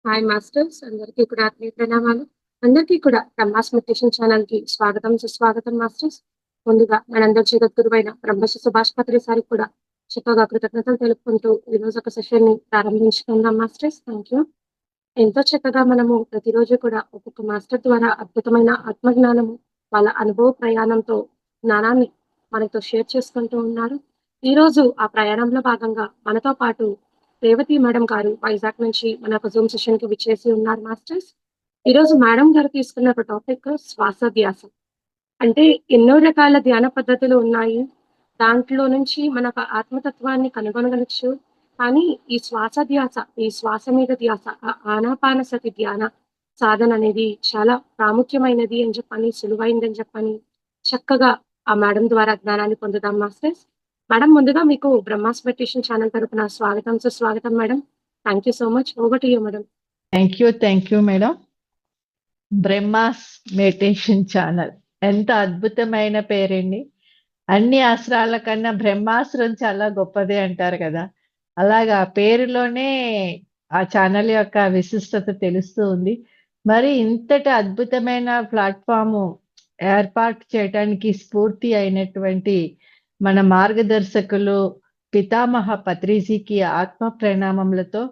Hi masters అందరికీ కూడా ఆత్మీయ ప్రణామాలు. అందరికీ కూడా బ్రహ్మాస్ మెడిటేషన్ ఛానల్‌కి స్వాగతం, సుస్వాగతం మాస్టర్స్. ముందుగా మనందరి జగద్గురువైన బ్రహ్మశ్రీ సుభాష్ పత్రి సార్‌కి కూడా చక్కగా కృతజ్ఞతలు తెలుపుకుంటూ ఈరోజు ఒక సెషన్‌ని ప్రారంభించుకుందాం మాస్టర్స్. Thank you. ఎంతో చక్కగా మనము ప్రతిరోజు కూడా ఒక్కొక్క మాస్టర్ ద్వారా అద్భుతమైన ఆత్మజ్ఞానము, వాళ్ళ అనుభవ ప్రయాణంతో జ్ఞానాన్ని మనతో షేర్ చేసుకుంటూ ఉన్నారు. ఈరోజు ఆ ప్రయాణంలో భాగంగా మనతో పాటు రేవతి మేడం గారు వైజాగ్ నుంచి మన యొక్క జూమ్ సెషన్ కి విచ్చేసి ఉన్నారు మాస్టర్స్. ఈరోజు మేడం గారు తీసుకున్న ఒక టాపిక్ శ్వాస ధ్యాస. అంటే ఎన్నో రకాల ధ్యాన పద్ధతులు ఉన్నాయి. దాంట్లో నుంచి మన ఆత్మతత్వాన్ని కనుగొనగలచ్చు. కానీ ఈ శ్వాస ధ్యాస, ఈ శ్వాస మీద ధ్యాస, ఆనాపానసతి ధ్యాన సాధన అనేది చాలా ప్రాముఖ్యమైనది అని చెప్పని, సులువైందని చెప్పని చక్కగా ఆ మేడం ద్వారా జ్ఞానాన్ని పొందుదాం మాస్టర్స్. మేడం ముందుగా మీకు బ్రహ్మాస్ మెడిటేషన్ ఛానల్ తరపున స్వాగతం, సుస్వాగతం madam. Thank you so much. Over to you madam. Thank you madam. Brahma's meditation channel ఎంత అద్భుతమైన పేరండి. అన్ని ఆశ్రాల కన్నా బ్రహ్మాశ్రం చాలా గొప్పదే అంటారు కదా. అలాగా పేరులోనే ఆ ఛానల్ యొక్క విశిష్టత తెలుస్తూ ఉంది. మరి ఇంతటి అద్భుతమైన ప్లాట్ఫాము ఏర్పాటు చేయడానికి స్ఫూర్తి అయినటువంటి మన మార్గదర్శకులు పితామహ పత్రిజీకి ఆత్మ ప్రణామములతో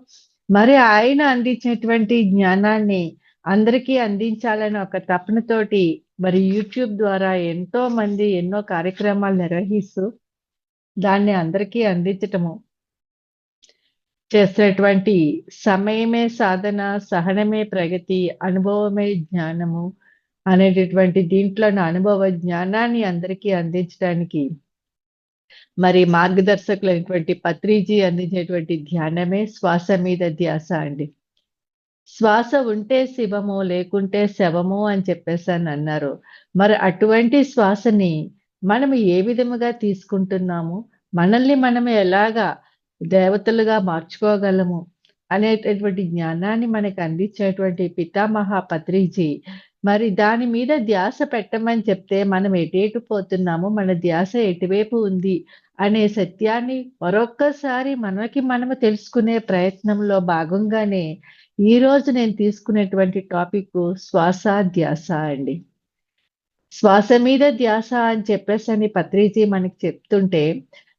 మరి ఆయన అందించినటువంటి జ్ఞానాన్ని అందరికీ అందించాలని ఒక తపనతోటి మరి యూట్యూబ్ ద్వారా ఎంతో మంది ఎన్నో కార్యక్రమాలు నిర్వహిస్తూ దాన్ని అందరికీ అందించటము చేసేటువంటి సమయమే సాధన, సహనమే ప్రగతి, అనుభవమే జ్ఞానము అనేటటువంటి దీంట్లో అనుభవ జ్ఞానాన్ని అందరికీ అందించడానికి మరి మార్గదర్శకులైనటువంటి పత్రిజీ అందించేటువంటి ధ్యానమే శ్వాస మీద ధ్యాస అండి. శ్వాస ఉంటే శివము, లేకుంటే శవము అని చెప్పేసి అన్నారు. మరి అటువంటి శ్వాసని మనం ఏ విధముగా తీసుకుంటున్నాము, మనల్ని మనం ఎలాగా దేవతలుగా మార్చుకోగలము అనేటటువంటి జ్ఞానాన్ని మనకు అందించేటువంటి పితామహ పత్రిజీ మరి దాని మీద ధ్యాస పెట్టమని చెప్తే మనం ఎటేటు పోతున్నాము, మన ధ్యాస ఎటువైపు ఉంది అనే సత్యాన్ని మరొక్కసారి మనకి మనము తెలుసుకునే ప్రయత్నంలో భాగంగానే ఈరోజు నేను తీసుకునేటువంటి టాపిక్ శ్వాస ధ్యాస అండి. శ్వాస మీద ధ్యాస అని చెప్పేసి పత్రిజీ మనకి చెప్తుంటే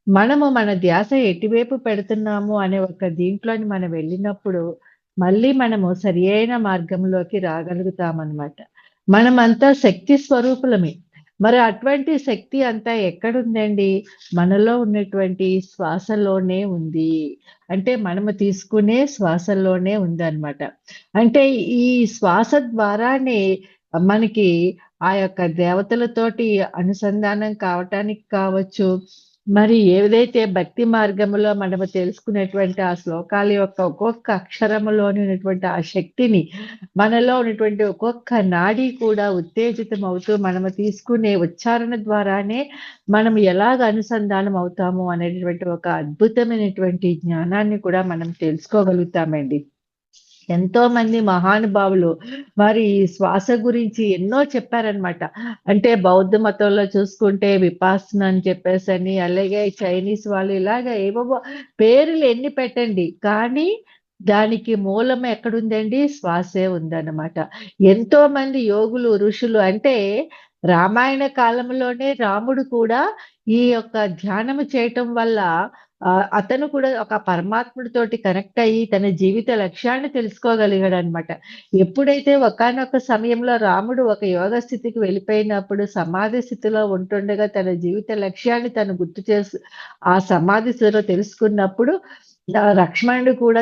మనము మన ధ్యాస ఎటువైపు పెడుతున్నాము అనే ఒక దీంట్లోని మనం వెళ్ళినప్పుడు మళ్ళీ మనము సరి అయిన మార్గంలోకి రాగలుగుతామన్నమాట. మనమంతా శక్తి స్వరూపులమే. మరి అటువంటి శక్తి అంతా ఎక్కడుందండి? మనలో ఉన్నటువంటి శ్వాసలోనే ఉంది. అంటే మనము తీసుకునే శ్వాసలోనే ఉందన్నమాట. అంటే ఈ శ్వాస ద్వారానే మనకి ఆ యొక్క దేవతలతోటి అనుసంధానం కావటానికి కావచ్చు, మరి ఏదైతే భక్తి మార్గంలో మనము తెలుసుకునేటువంటి ఆ శ్లోకాల యొక్క ఒక్కొక్క అక్షరములోని ఉన్నటువంటి ఆ శక్తిని మనలో ఉన్నటువంటి ఒక్కొక్క నాడి కూడా ఉత్తేజితం అవుతూ మనము తీసుకునే ఉచ్చారణ ద్వారానే మనం ఎలాగ అనుసంధానం అవుతాము అనేటువంటి ఒక అద్భుతమైనటువంటి జ్ఞానాన్ని కూడా మనం తెలుసుకోగలుగుతామండి. ఎంతో మంది మహానుభావులు మరి శ్వాస గురించి ఎన్నో చెప్పారనమాట. అంటే బౌద్ధ మతంలో చూసుకుంటే విపాసన అని చెప్పేసి అలాగే చైనీస్ వాళ్ళు ఇలాగ ఏవో పేర్లు ఎన్ని పెట్టండి, కానీ దానికి మూలం ఎక్కడుందండి? శ్వాసే ఉందన్నమాట. ఎంతో మంది యోగులు, ఋషులు అంటే రామాయణ కాలంలోనే రాముడు కూడా ఈ యొక్క ధ్యానము చేయటం వల్ల అతను కూడా ఒక పరమాత్ముడితోటి కనెక్ట్ అయ్యి తన జీవిత లక్ష్యాన్ని తెలుసుకోగలిగాడు అనమాట. ఎప్పుడైతే ఒకానొక సమయంలో రాముడు ఒక యోగ స్థితికి వెళ్ళిపోయినప్పుడు సమాధి స్థితిలో ఉంటుండగా తన జీవిత లక్ష్యాన్ని తను గుర్తు చేసి ఆ సమాధి స్థితిలో తెలుసుకున్నప్పుడు లక్ష్మణుడు కూడా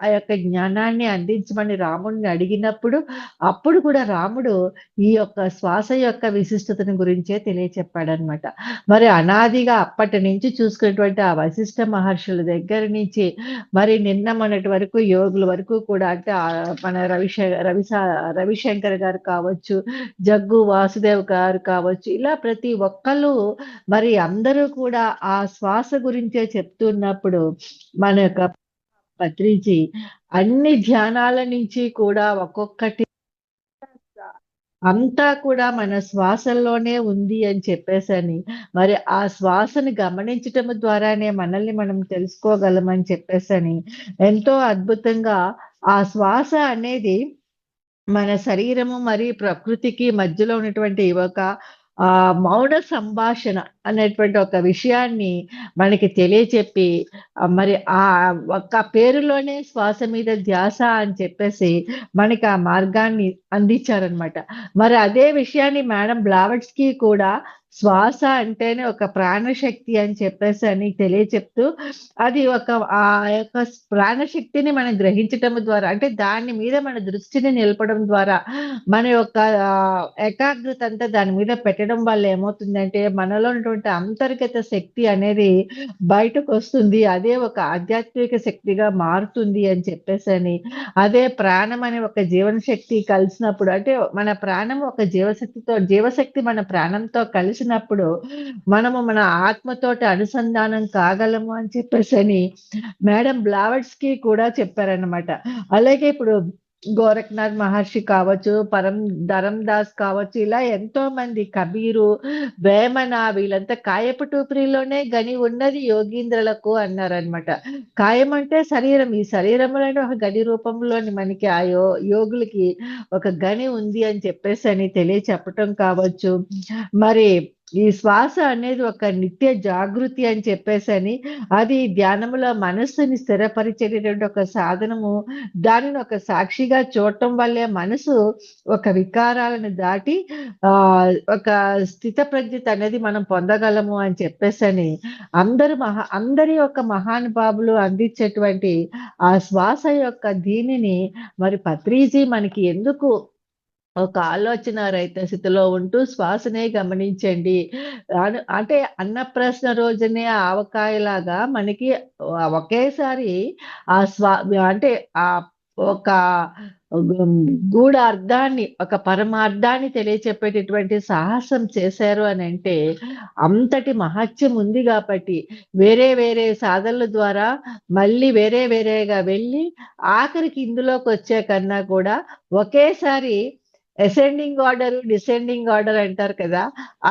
ఆ యొక్క జ్ఞానాన్ని అందించమని రాముడిని అడిగినప్పుడు అప్పుడు కూడా రాముడు ఈ యొక్క శ్వాస యొక్క విశిష్టతను గురించే తెలియచెప్పాడనమాట. మరి అనాదిగా అప్పటి నుంచి చూసుకున్నటువంటి ఆ వశిష్ఠ మహర్షుల దగ్గర నుంచి మరి నిన్న మొన్నటి వరకు యోగుల వరకు కూడా అంటే మన రవిశంకర్ గారు కావచ్చు, జగ్గు వాసుదేవ్ గారు కావచ్చు, ఇలా ప్రతి ఒక్కళ్ళు మరి అందరూ కూడా ఆ శ్వాస గురించే చెప్తున్నప్పుడు మన యొక్క పత్రిజీ అన్ని ధ్యానాల నుంచి కూడా ఒక్కొక్కటి అంతా కూడా మన శ్వాసల్లోనే ఉంది అని చెప్పేసని, మరి ఆ శ్వాసని గమనించటం ద్వారానే మనల్ని మనం తెలుసుకోగలమని చెప్పేసని, ఎంతో అద్భుతంగా ఆ శ్వాస అనేది మన శరీరము మరియు ప్రకృతికి మధ్యలో ఉన్నటువంటి ఒక మౌన సంభాషణ అనేటువంటి ఒక విషయాన్ని మనకి తెలియచెప్పి మరి ఆ ఒక్క పేరులోనే శ్వాస మీద ధ్యాస అని చెప్పేసి మనకి ఆ మార్గాన్ని అందించారనమాట. మరి అదే విషయాన్ని మేడం బ్లావట్స్కీ కూడా శ్వాస అంటేనే ఒక ప్రాణశక్తి అని చెప్పేసని తెలియచెప్తూ అది ఒక ఆ యొక్క ప్రాణశక్తిని మనం గ్రహించటం ద్వారా అంటే దాని మీద మన దృష్టిని నిలపడం ద్వారా మన యొక్క ఏకాగ్రత అంతా దాని మీద పెట్టడం వల్ల ఏమవుతుందంటే మనలో ఉన్నటువంటి అంతర్గత శక్తి అనేది బయటకొస్తుంది. అదే ఒక ఆధ్యాత్మిక శక్తిగా మారుతుంది అని చెప్పేసని, అదే ప్రాణం అనే ఒక జీవనశక్తి కలిసినప్పుడు అంటే మన ప్రాణం ఒక జీవశక్తి మన ప్రాణంతో కలిసినప్పుడు మనము మన ఆత్మతోటి అనుసంధానం కాగలము అని చెప్పేసని మేడం బ్లావట్స్కీ కూడా చెప్పారన్నమాట. అలాగే ఇప్పుడు గోరఖ్నాథ్ మహర్షి కావచ్చు, ధరం దాస్ కావచ్చు, ఇలా ఎంతో మంది కబీరు, వేమన వీళ్ళంతా కాయపు టూపిరిలోనే గని ఉన్నది యోగీంద్రులకు అన్నారనమాట. కాయం అంటే శరీరం. ఈ శరీరంలోనే ఒక గని రూపంలోని మనకి ఆ యోగులకి ఒక గని ఉంది అని చెప్పేసని తెలియచెప్పటం కావచ్చు. మరి ఈ శ్వాస అనేది ఒక నిత్య జాగృతి అని చెప్పేసని, అది ధ్యానములో మనస్సుని స్థిరపరిచేటటువంటి ఒక సాధనము. దానిని ఒక సాక్షిగా చూడటం వల్లే మనసు ఒక వికారాలను దాటి ఒక స్థితప్రజ్ఞత అనేది మనం పొందగలము అని చెప్పేసని అందరి యొక్క మహానుభావులు అందించేటువంటి ఆ శ్వాస యొక్క దీనిని మరి పత్రిజీ మనకి ఎందుకు ఒక ఆలోచన రహిత స్థితిలో ఉంటూ శ్వాసనే గమనించండి. అంటే అన్నప్రాసన రోజునే ఆవకాయలాగా మనకి ఒకేసారి ఆ అంటే ఒక గూఢ అర్థాన్ని, ఒక పరమార్థాన్ని తెలియచెప్పేటటువంటి సాహసం చేశారు అనంటే, అంతటి మహత్యం ఉంది గాబట్టి, వేరే వేరే సాధనల ద్వారా మళ్ళీ వేరే వేరేగా వెళ్ళి, ఆఖరికి ఇందులోకొచ్చే కన్నా కూడా ఒకేసారి అసెండింగ్ ఆర్డర్, డిసెండింగ్ ఆర్డర్ అంటారు కదా!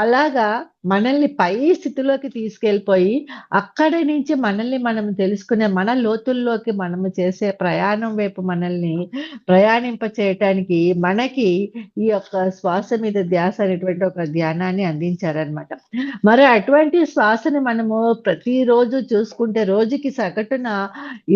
అలాగా మనల్ని పై స్థితిలోకి తీసుకెళ్ళిపోయి, అక్కడి నుంచి మనల్ని మనం తెలుసుకునే మన లోతుల్లోకి మనము చేసే ప్రయాణం వైపు మనల్ని ప్రయాణింప చేయటానికి మనకి ఈ యొక్క శ్వాస మీద ధ్యాస అనేటువంటి ఒక ధ్యానాన్ని అందించారనమాట. మరి అటువంటి శ్వాసని మనము ప్రతిరోజు చూసుకుంటే రోజుకి సగటున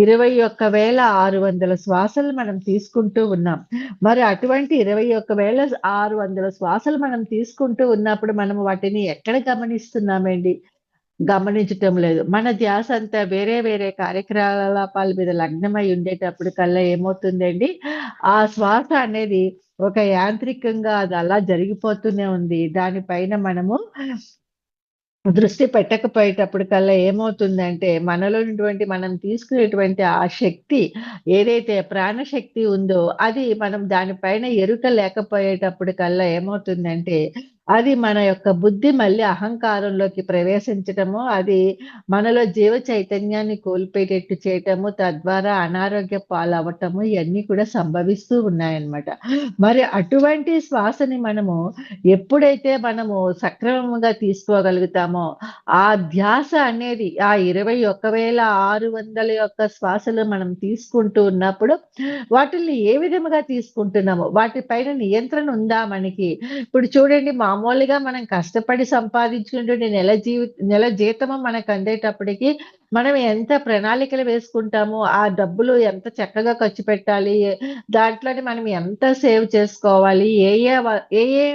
21,600 శ్వాసలు మనం తీసుకుంటూ ఉన్నాం. మరి అటువంటి 21,600 శ్వాసలు మనం తీసుకుంటూ ఉన్నప్పుడు మనము వాటిని ఎక్కడ గమనిస్తున్నామండి? గమనించటం లేదు. మన ధ్యాస అంతా వేరే వేరే కార్యకలాపాల మీద లగ్నమై ఉండేటప్పుడు కల్లా ఏమవుతుందండి, ఆ శ్వాస అనేది ఒక యాంత్రికంగా అది అలా జరిగిపోతూనే ఉంది. దానిపైన మనము దృష్టి పెట్టకపోయేటప్పటికల్లా ఏమవుతుందంటే, మనలో ఉన్నటువంటి మనం తీసుకునేటువంటి ఆ శక్తి ఏదైతే ప్రాణశక్తి ఉందో, అది మనం దానిపైన ఎరుక లేకపోయేటప్పటికల్లా ఏమవుతుందంటే, అది మన యొక్క బుద్ధి మళ్ళీ అహంకారంలోకి ప్రవేశించటము, అది మనలో జీవ చైతన్యాన్ని కోల్పోయేటట్టు చేయటము, తద్వారా అనారోగ్య పాలవ్వటము ఇయన్నీ కూడా సంభవిస్తూ ఉన్నాయన్నమాట. మరి అటువంటి శ్వాసని మనము ఎప్పుడైతే మనము సక్రమంగా తీసుకోగలుగుతామో, ఆ ధ్యాస అనేది ఆ 21,600 యొక్క శ్వాసలు మనం తీసుకుంటూ ఉన్నప్పుడు, వాటిల్ని ఏ విధముగా తీసుకుంటున్నామో, వాటి పైన నియంత్రణ ఉందా మనకి? ఇప్పుడు చూడండి మామూలుగా మనం కష్టపడి సంపాదించుకునేటువంటి నెల జీతము మనకు అందేటప్పటికి, మనం ఎంత ప్రణాళికలు వేసుకుంటామో, ఆ డబ్బులు ఎంత చక్కగా ఖర్చు పెట్టాలి, దాంట్లోని మనం ఎంత సేవ్ చేసుకోవాలి, ఏ ఏ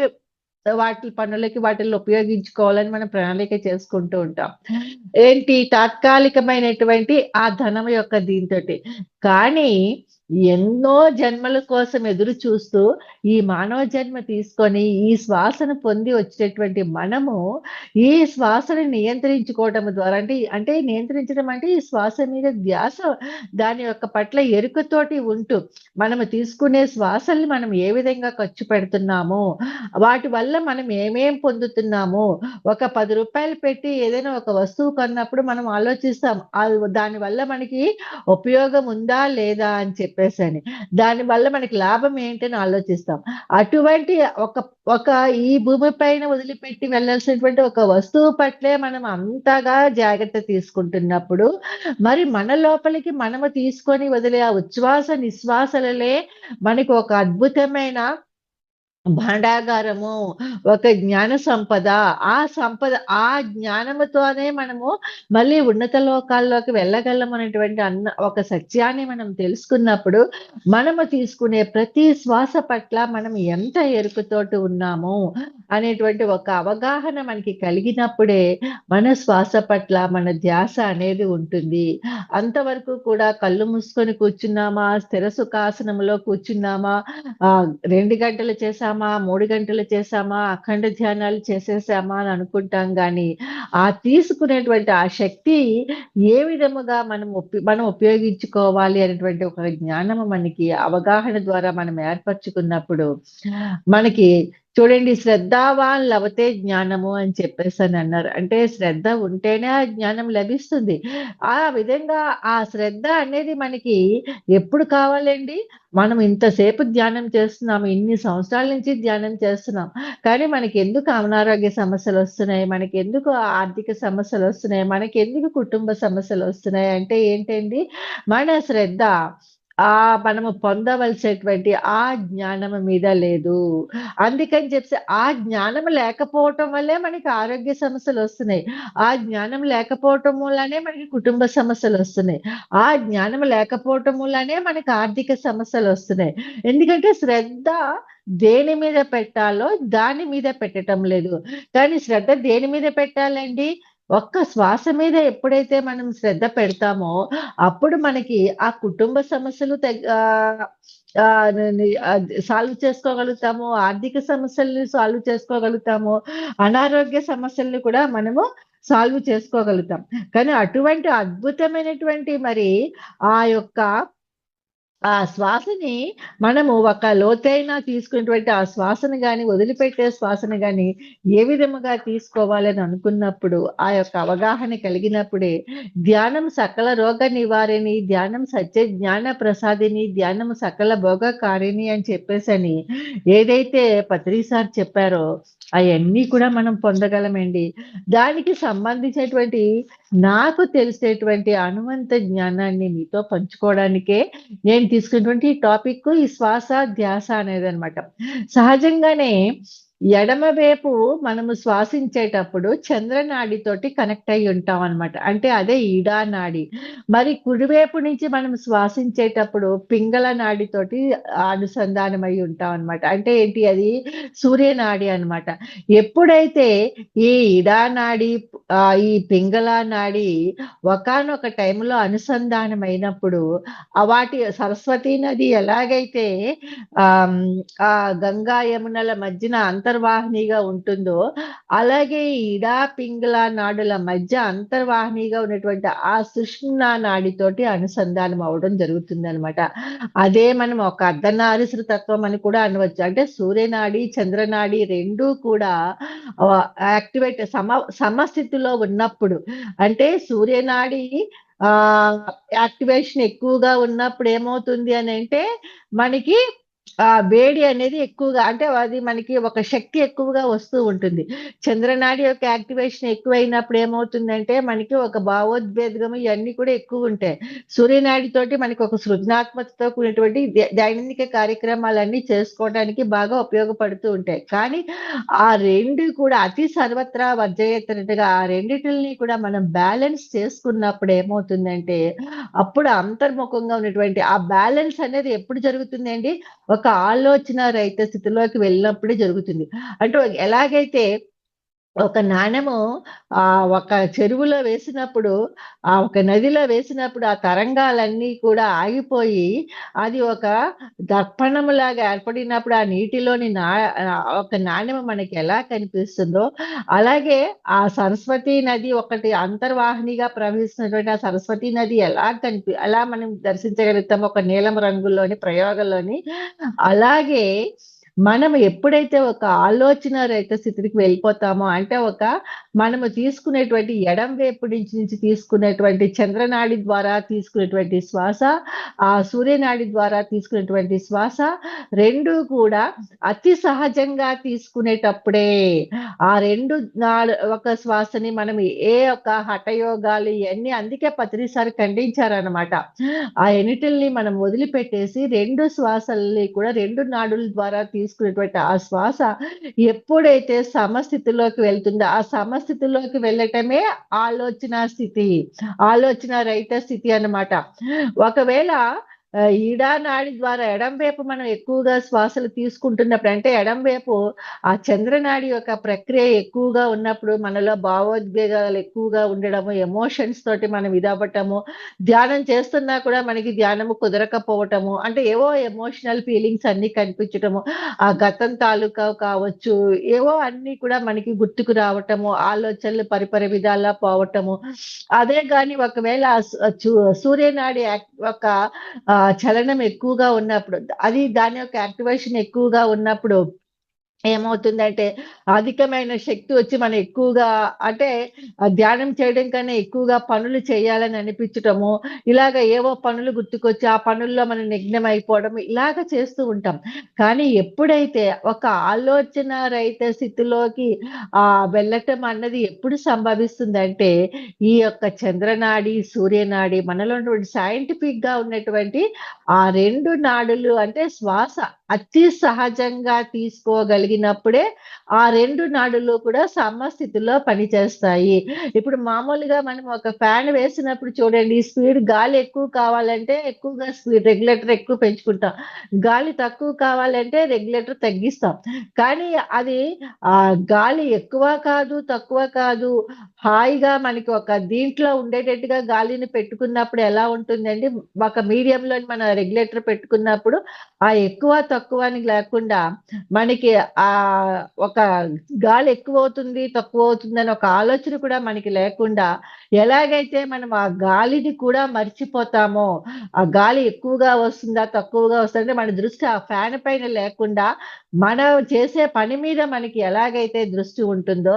పనులకి వాటిల్లో ఉపయోగించుకోవాలని మనం ప్రణాళిక చేసుకుంటూ ఉంటాం. ఏంటి తాత్కాలికమైనటువంటి ఆ ధనం యొక్క దీనితోటి. కానీ ఎన్నో జన్మల కోసం ఎదురు చూస్తూ ఈ మానవ జన్మ తీసుకొని ఈ శ్వాసను పొంది వచ్చేటటువంటి మనము ఈ శ్వాసను నియంత్రించుకోవటం ద్వారా అంటే నియంత్రించడం అంటే ఈ శ్వాస మీద ధ్యాస దాని యొక్క పట్ల ఎరుకతోటి ఉంటూ మనము తీసుకునే శ్వాసల్ని మనం ఏ విధంగా ఖర్చు పెడుతున్నాము, వాటి వల్ల మనం ఏమేం పొందుతున్నాము, ఒక ₹10 పెట్టి ఏదైనా ఒక వస్తువు కొన్నప్పుడు మనం ఆలోచిస్తాం. దానివల్ల మనకి ఉపయోగం ఉందా? ఉందా లేదా అని చెప్పేసని. దానివల్ల మనకి లాభం ఏంటని ఆలోచిస్తాం. అటువంటి ఒక ఒక ఈ భూమి పైన వదిలిపెట్టి వెళ్ళాల్సినటువంటి ఒక వస్తువు పట్లే మనం అంతగా జాగ్రత్త తీసుకుంటున్నప్పుడు, మరి మన లోపలికి మనము తీసుకొని వదిలే ఆ ఉచ్ఛ్వాస, నిశ్వాసలలే మనకి ఒక అద్భుతమైన భాండాగారము, ఒక జ్ఞాన సంపద. ఆ జ్ఞానముతోనే మనము మళ్ళీ ఉన్నత లోకాల్లోకి వెళ్ళగలమనేటువంటి ఒక సత్యాన్ని మనం తెలుసుకున్నప్పుడు, మనము తీసుకునే ప్రతి శ్వాస పట్ల మనం ఎంత ఎరుకతోటి ఉన్నాము అనేటువంటి ఒక అవగాహన మనకి కలిగినప్పుడే, మన శ్వాస పట్ల మన ధ్యాస అనేది ఉంటుంది. అంతవరకు కూడా కళ్ళు మూసుకొని కూర్చున్నామా, స్థిర సుఖాసనంలో కూర్చున్నామా, 2 గంటలు చేశామా, 3 గంటలు చేశామా, అఖండ ధ్యానాలు చేసేసామా అని అనుకుంటాం గానీ, ఆ తీసుకునేటువంటి ఆ శక్తి ఏ విధముగా మనం ఉపయోగించుకోవాలి అనేటువంటి ఒక జ్ఞానము మనకి అవగాహన ద్వారా మనం ఏర్పరచుకున్నప్పుడు, మనకి చూడండి శ్రద్ధావాన్ లభతే జ్ఞానము అని చెప్పేసనన్నారు. అంటే శ్రద్ధ ఉంటేనే ఆ జ్ఞానం లభిస్తుంది. ఆ విధంగా ఆ శ్రద్ధ అనేది మనకి ఎప్పుడు కావాలండి? మనం ఇంతసేపు ధ్యానం చేస్తున్నాము. ఇన్ని సంవత్సరాల నుంచి ధ్యానం చేస్తున్నాం. కానీ మనకెందుకు అనారోగ్య సమస్యలొస్తున్నాయి? మనకెందుకు ఆర్థిక సమస్యలొస్తున్నాయి? మనకెందుకు కుటుంబ సమస్యలొస్తున్నాయి? అంటే ఏంటండి? మన శ్రద్ధ మనము పొందవలసేటువంటి ఆ జ్ఞానము మీద లేదు. అందుకని చెప్పేసి ఆ జ్ఞానం లేకపోవటం వల్లే మనకి ఆరోగ్య సమస్యలొస్తున్నాయి. ఆ జ్ఞానం లేకపోవటం మూలనే మనకి కుటుంబ సమస్యలొస్తున్నాయి. ఆ జ్ఞానం లేకపోవటం మూలనే మనకు ఆర్థిక సమస్యలొస్తున్నాయి. ఎందుకంటే శ్రద్ధ దేని మీద పెట్టాలో దాని మీద పెట్టటం లేదు. కానీ శ్రద్ధ దేని మీద పెట్టాలండి? ఒక్క శ్వాస మీద ఎప్పుడైతే మనం శ్రద్ధ పెడతామో, అప్పుడు మనకి ఆ కుటుంబ సమస్యలు సాల్వ్ చేసుకోగలుగుతాము. ఆర్థిక సమస్యల్ని సాల్వ్ చేసుకోగలుగుతాము. అనారోగ్య సమస్యల్ని కూడా మనము సాల్వ్ చేసుకోగలుగుతాం. కానీ అటువంటి అద్భుతమైనటువంటి మరి ఆ యొక్క ఆ శ్వాసని మనము ఒక లోతైన తీసుకున్నటువంటి ఆ శ్వాసను గాని, వదిలిపెట్టే శ్వాసను గాని ఏ విధముగా తీసుకోవాలని అనుకున్నప్పుడు, ఆ యొక్క అవగాహన కలిగినప్పుడే ధ్యానం సకల రోగ నివారిణి, ధ్యానం సత్య జ్ఞాన ప్రసాదిని, ధ్యానం సకల భోగకారిణి అని చెప్పేసని ఏదైతే పత్రి సార్ చెప్పారో అయన్నీ కూడా మనం పొందగలమండి. దానికి సంబంధించినటువంటి నాకు తెలిసేటువంటి అనువంత జ్ఞానాన్ని మీతో పంచుకోవడానికే నేను తీసుకున్నటువంటి టాపిక్ ఈ శ్వాస, ధ్యాస అనేదనమాట. సహజంగానే ఎడమ వైపు మనము శ్వాసించేటప్పుడు చంద్రనాడితోటి కనెక్ట్ అయ్యి ఉంటామనమాట. అంటే అదే ఈడా నాడి. మరి కుడివైపు నుంచి మనం శ్వాసించేటప్పుడు పింగళ నాడితోటి అనుసంధానమై ఉంటామనమాట. అంటే ఏంటి అది? సూర్యనాడి అనమాట. ఎప్పుడైతే ఈ ఇడా నాడి, ఈ పింగళ నాడి ఒకానొక టైంలో అనుసంధానమైనప్పుడు వాటి సరస్వతీ నది ఎలాగైతే ఆ గంగా, యమునల మధ్యన అంతర్వాహినిగా ఉంటుందో, అలాగే ఈ ఇడా, పింగళ నాడుల మధ్య అంతర్వాహినిగా ఉన్నటువంటి ఆ సుషుమ్నా నాడితోటి అనుసంధానం అవ్వడం జరుగుతుందనమాట. అదే మనం ఒక అర్ధనారీశ్వర తత్వం అని కూడా అనవచ్చు. అంటే సూర్యనాడి, చంద్రనాడి 2 కూడా యాక్టివేట్ సమస్థితిలో ఉన్నప్పుడు, అంటే సూర్యనాడి యాక్టివేషన్ ఎక్కువగా ఉన్నప్పుడు ఏమవుతుంది అనంటే, మనకి వేడి అనేది ఎక్కువగా, అంటే అది మనకి ఒక శక్తి ఎక్కువగా వస్తూ ఉంటుంది. చంద్రనాడి యొక్క యాక్టివేషన్ ఎక్కువైనప్పుడు ఏమవుతుందంటే, మనకి ఒక భావోద్వేగము ఇయన్నీ కూడా ఎక్కువుంటాయి. సూర్యనాడితోటి మనకి ఒక సృజనాత్మకతతో కూడినటువంటి దైనందిక కార్యక్రమాలన్నీ చేసుకోవడానికి బాగా ఉపయోగపడుతూ ఉంటాయి. కానీ ఆ 2 కూడా అతి సర్వత్రా వర్జయత్రట్టుగా ఆ రెండిటిల్ని కూడా మనం బ్యాలెన్స్ చేసుకున్నప్పుడు ఏమవుతుందంటే, అప్పుడు అంతర్ముఖంగా ఉన్నటువంటి ఆ బ్యాలెన్స్ అనేది ఎప్పుడు జరుగుతుందండి? ఒక ఆలోచన రహిత స్థితిలోకి వెళ్ళినప్పుడే జరుగుతుంది. అంటే ఎలాగైతే ఒక నాణెము ఒక చెరువులో వేసినప్పుడు, ఒక నదిలో వేసినప్పుడు ఆ తరంగాలన్నీ కూడా ఆగిపోయి, అది ఒక దర్పణములాగా ఏర్పడినప్పుడు ఆ నీటిలోని ఒక నాణెము మనకి ఎలా కనిపిస్తుందో, అలాగే ఆ సరస్వతీ నది ఒకటి అంతర్వాహినిగా ప్రవహిస్తున్నటువంటి ఆ సరస్వతీ నది ఎలా మనం దర్శించగలుగుతాం ఒక నీలం రంగులోని ప్రయోగంలోని, అలాగే మనం ఎప్పుడైతే ఒక ఆలోచన రహిత స్థితికి వెళ్ళిపోతామో, అంటే మనము తీసుకునేటువంటి ఎడమ వైపు నుంచి తీసుకునేటువంటి చంద్రనాడి ద్వారా తీసుకునేటువంటి శ్వాస, ఆ సూర్యనాడి ద్వారా తీసుకునేటువంటి శ్వాస 2 కూడా అతి సహజంగా తీసుకునేటప్పుడే ఆ 2 ఒక శ్వాసని మనం ఏ ఒక్క హఠయోగాలు ఇయన్నీ అందుకే పత్రిసారి ఖండించారనమాట. ఆ ఎనిటిల్ని మనం వదిలిపెట్టేసి 2 శ్వాసల్ని కూడా 2 నాడుల ద్వారా తీసుకునేటువంటి ఆ శ్వాస ఎప్పుడైతే సమస్థితిలోకి వెళ్తుందో, ఆ సమస్థితిలోకి వెళ్ళటమే ఆలోచనా స్థితి. ఆలోచన రహిత స్థితి అన్నమాట. ఒకవేళ ఈడా నాడి ద్వారా ఎడమ వైపు మనం ఎక్కువగా శ్వాసలు తీసుకుంటున్నప్పుడు, అంటే ఎడమ వైపు ఆ చంద్రనాడి యొక్క ప్రక్రియ ఎక్కువగా ఉన్నప్పుడు మనలో భావోద్వేగాలు ఎక్కువగా ఉండడము, ఎమోషన్స్ తోటి మనం ఇదవ్వటము, ధ్యానం చేస్తున్నా కూడా మనకి ధ్యానము కుదరకపోవటము, అంటే ఏవో ఎమోషనల్ ఫీలింగ్స్ అన్నీ కనిపించటము, ఆ గతం తాలూకా కావచ్చు, ఏవో అన్నీ కూడా మనకి గుర్తుకు రావటము, ఆలోచనలు పరిపరి విధాలా పోవటము. అదే గాని ఒకవేళ సూర్యనాడి ఒక చలనం ఎక్కువగా ఉన్నప్పుడు, అది దాని యొక్క యాక్టివేషన్ ఎక్కువగా ఉన్నప్పుడు ఏమవుతుందంటే, అధికమైన శక్తి వచ్చి మనం ఎక్కువగా, అంటే ధ్యానం చేయడం కన్నా ఎక్కువగా పనులు చేయాలని అనిపించటము, ఇలాగ ఏవో పనులు గుర్తుకొచ్చి ఆ పనుల్లో మనం నిఘ్నమైపోవడం ఇలాగ చేస్తూ ఉంటాం. కానీ ఎప్పుడైతే ఒక ఆలోచన రహిత స్థితిలోకి వెళ్ళటం అన్నది ఎప్పుడు సంభవిస్తుందంటే, ఈ యొక్క చంద్రనాడి, సూర్యనాడి మనలో ఉన్నటువంటి సైంటిఫిక్‌గా ఉన్నటువంటి ఆ 2 నాడులు, అంటే శ్వాస అతి సహజంగా తీసుకోగలిగినప్పుడే ఆ 2 నాడులు కూడా సమస్థితిలో పనిచేస్తాయి. ఇప్పుడు మామూలుగా మనం ఒక ఫ్యాన్ వేసినప్పుడు చూడండి, స్పీడ్ గాలి ఎక్కువ కావాలంటే ఎక్కువగా రెగ్యులేటర్ ఎక్కువ పెంచుకుంటాం. గాలి తక్కువ కావాలంటే రెగ్యులేటర్ తగ్గిస్తాం. కానీ అది గాలి ఎక్కువ కాదు, తక్కువ కాదు, హాయిగా మనకి ఒక దీంట్లో ఉండేటట్టుగా గాలిని పెట్టుకున్నప్పుడు ఎలా ఉంటుందండి, ఒక మీడియంలో మన రెగ్యులేటర్ పెట్టుకున్నప్పుడు ఆ ఎక్కువ, తక్కువ అని లేకుండా మనకి ఒక గాలి ఎక్కువవుతుంది, తక్కువవుతుందని ఒక ఆలోచన కూడా మనకి లేకుండా, ఎలాగైతే మనం ఆ గాలిని కూడా మర్చిపోతామో, ఆ గాలి ఎక్కువగా వస్తుందా, తక్కువగా వస్తుందంటే మన దృష్టి ఆ ఫ్యాన్ పైన లేకుండా, మనం చేసే పని మీద మనకి ఎలాగైతే దృష్టి ఉంటుందో,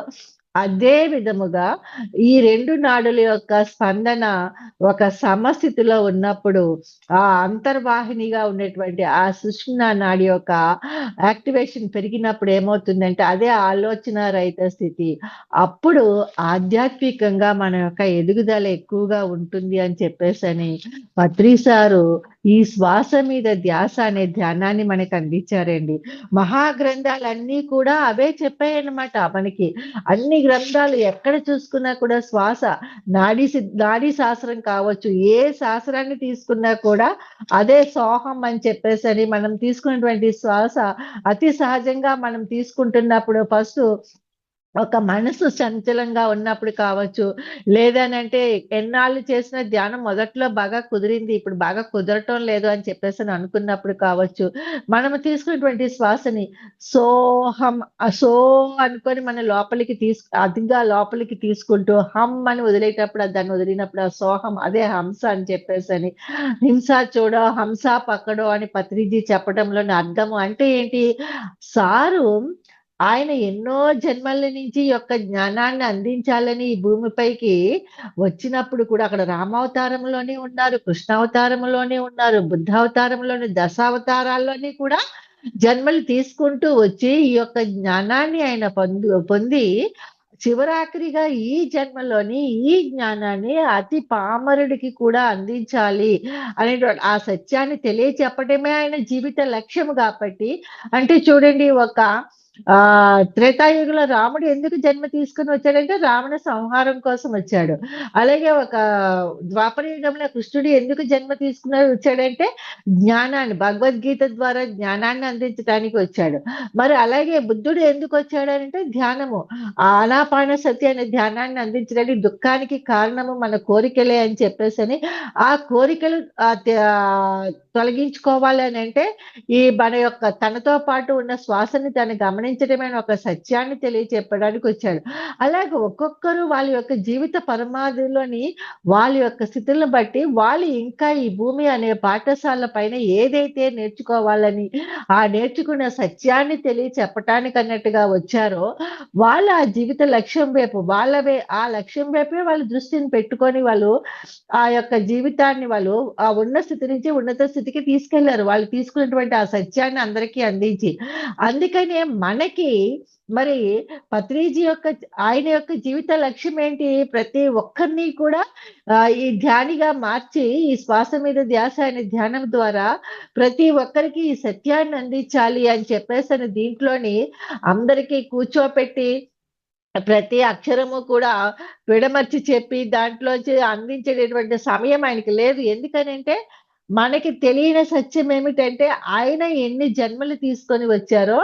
అదే విధముగా ఈ 2 నాడుల యొక్క స్పందన ఒక సమస్థితిలో ఉన్నప్పుడు, ఆ అంతర్వాహినిగా ఉండేటువంటి ఆ సుషుమ్నా నాడి యొక్క యాక్టివేషన్ పెరిగినప్పుడు ఏమవుతుందంటే, అదే ఆలోచన రహిత స్థితి. అప్పుడు ఆధ్యాత్మికంగా మన యొక్క ఎదుగుదల ఎక్కువగా ఉంటుంది అని చెప్పేసని పత్రి సారు ఈ శ్వాస మీద ధ్యాస అనే ధ్యానాన్ని మనకు అందించారండి. మహాగ్రంథాలన్నీ కూడా అవే చెప్పాయన్నమాట మనకి. అన్ని గ్రంథాలు ఎక్కడ చూసుకున్నా కూడా శ్వాస, నాడీ శాస్త్రం కావచ్చు, ఏ శాస్త్రాన్ని తీసుకున్నా కూడా అదే సోహం అని చెప్పేసని, మనం తీసుకున్నటువంటి శ్వాస అతి సహజంగా మనం తీసుకుంటున్నప్పుడు ఫస్టు ఒక మనసు చంచలంగా ఉన్నప్పుడు కావచ్చు, లేదనంటే ఎన్నాళ్ళు చేసిన ధ్యానం మొదట్లో బాగా కుదిరింది, ఇప్పుడు బాగా కుదరటం లేదు అని చెప్పేసని అనుకున్నప్పుడు కావచ్చు, మనము తీసుకున్నటువంటి శ్వాసని సోహం, సో అనుకోని మన లోపలికి అతిగా లోపలికి తీసుకుంటూ హమ్ అని వదిలేటప్పుడు, దాన్ని వదిలినప్పుడు ఆ సోహం అదే హంస అని చెప్పేసని, హింస చూడో హంస పక్కడో అని పత్రిజీ చెప్పడంలోని అర్థము అంటే ఏంటి? సారు ఆయన ఎన్నో జన్మల నుంచి ఈ యొక్క జ్ఞానాన్ని అందించాలని ఈ భూమిపైకి వచ్చినప్పుడు కూడా అక్కడ రామావతారంలోనే ఉన్నారు, కృష్ణావతారంలోనే ఉన్నారు, బుద్ధావతారంలోని దశావతారాల్లోని కూడా జన్మలు తీసుకుంటూ వచ్చి ఈ యొక్క జ్ఞానాన్ని ఆయన పొంది చివరాఖరిగా ఈ జన్మలోని ఈ జ్ఞానాన్ని అతి పామరుడికి కూడా అందించాలి అనేటువంటి ఆ సత్యాన్ని తెలియచెప్పటమే ఆయన జీవిత లక్ష్యము కాబట్టి, అంటే చూడండి, త్రేతాయుగంలో రాముడు ఎందుకు జన్మ తీసుకొని వచ్చాడంటే రావణ సంహారం కోసం వచ్చాడు. అలాగే ద్వాపర యుగంలో కృష్ణుడు ఎందుకు జన్మ తీసుకుని వచ్చాడంటే జ్ఞానాన్ని, భగవద్గీత ద్వారా జ్ఞానాన్ని అందించడానికి వచ్చాడు. మరి అలాగే బుద్ధుడు ఎందుకు వచ్చాడనంటే ధ్యానము, ఆనాపానసతి అనే ధ్యానాన్ని అందించడానికి, దుఃఖానికి కారణము మన కోరికలే అని చెప్పేసని, ఆ కోరికలు తొలగించుకోవాలి అని అంటే ఈ మన యొక్క తనతో పాటు ఉన్న శ్వాసని తను గమనించడమే అనే ఒక సత్యాన్ని తెలియచెప్పడానికి వచ్చాడు. అలాగే ఒక్కొక్కరు వాళ్ళ యొక్క జీవిత పరమావధిలోని వాళ్ళ యొక్క స్థితులను బట్టి వాళ్ళు ఇంకా ఈ భూమి అనే పాఠశాల పైన ఏదైతే నేర్చుకోవాలని, ఆ నేర్చుకున్న సత్యాన్ని తెలియచెప్పటానికి అన్నట్టుగా వచ్చారో, వాళ్ళు ఆ జీవిత లక్ష్యం వైపు ఆ లక్ష్యం వైపే వాళ్ళ దృష్టిని పెట్టుకొని వాళ్ళు ఆ యొక్క జీవితాన్ని వాళ్ళు ఆ ఉన్న స్థితి నుంచి ఉన్నత స్థితికి తీసుకెళ్లారు. వాళ్ళు తీసుకున్నటువంటి ఆ సత్యాన్ని అందరికీ అందించి. అందుకనే మనకి మరి పత్రిజీ యొక్క ఆయన యొక్క జీవిత లక్ష్యం ఏంటి? ప్రతి ఒక్కరిని కూడా ఈ ధ్యానిగా మార్చి ఈ శ్వాస మీద ధ్యాస అనే ధ్యానం ద్వారా ప్రతి ఒక్కరికి ఈ సత్యాన్ని అందించాలి అని చెప్పేసని దీంట్లోని అందరికీ కూర్చోపెట్టి ప్రతి అక్షరము కూడా విడమర్చి చెప్పి దాంట్లోంచి అందించేటటువంటి సమయం ఆయనకి లేదు. ఎందుకనంటే మనకి తెలియని సత్యం ఏమిటంటే ఆయన ఎన్ని జన్మలు తీసుకొని వచ్చారో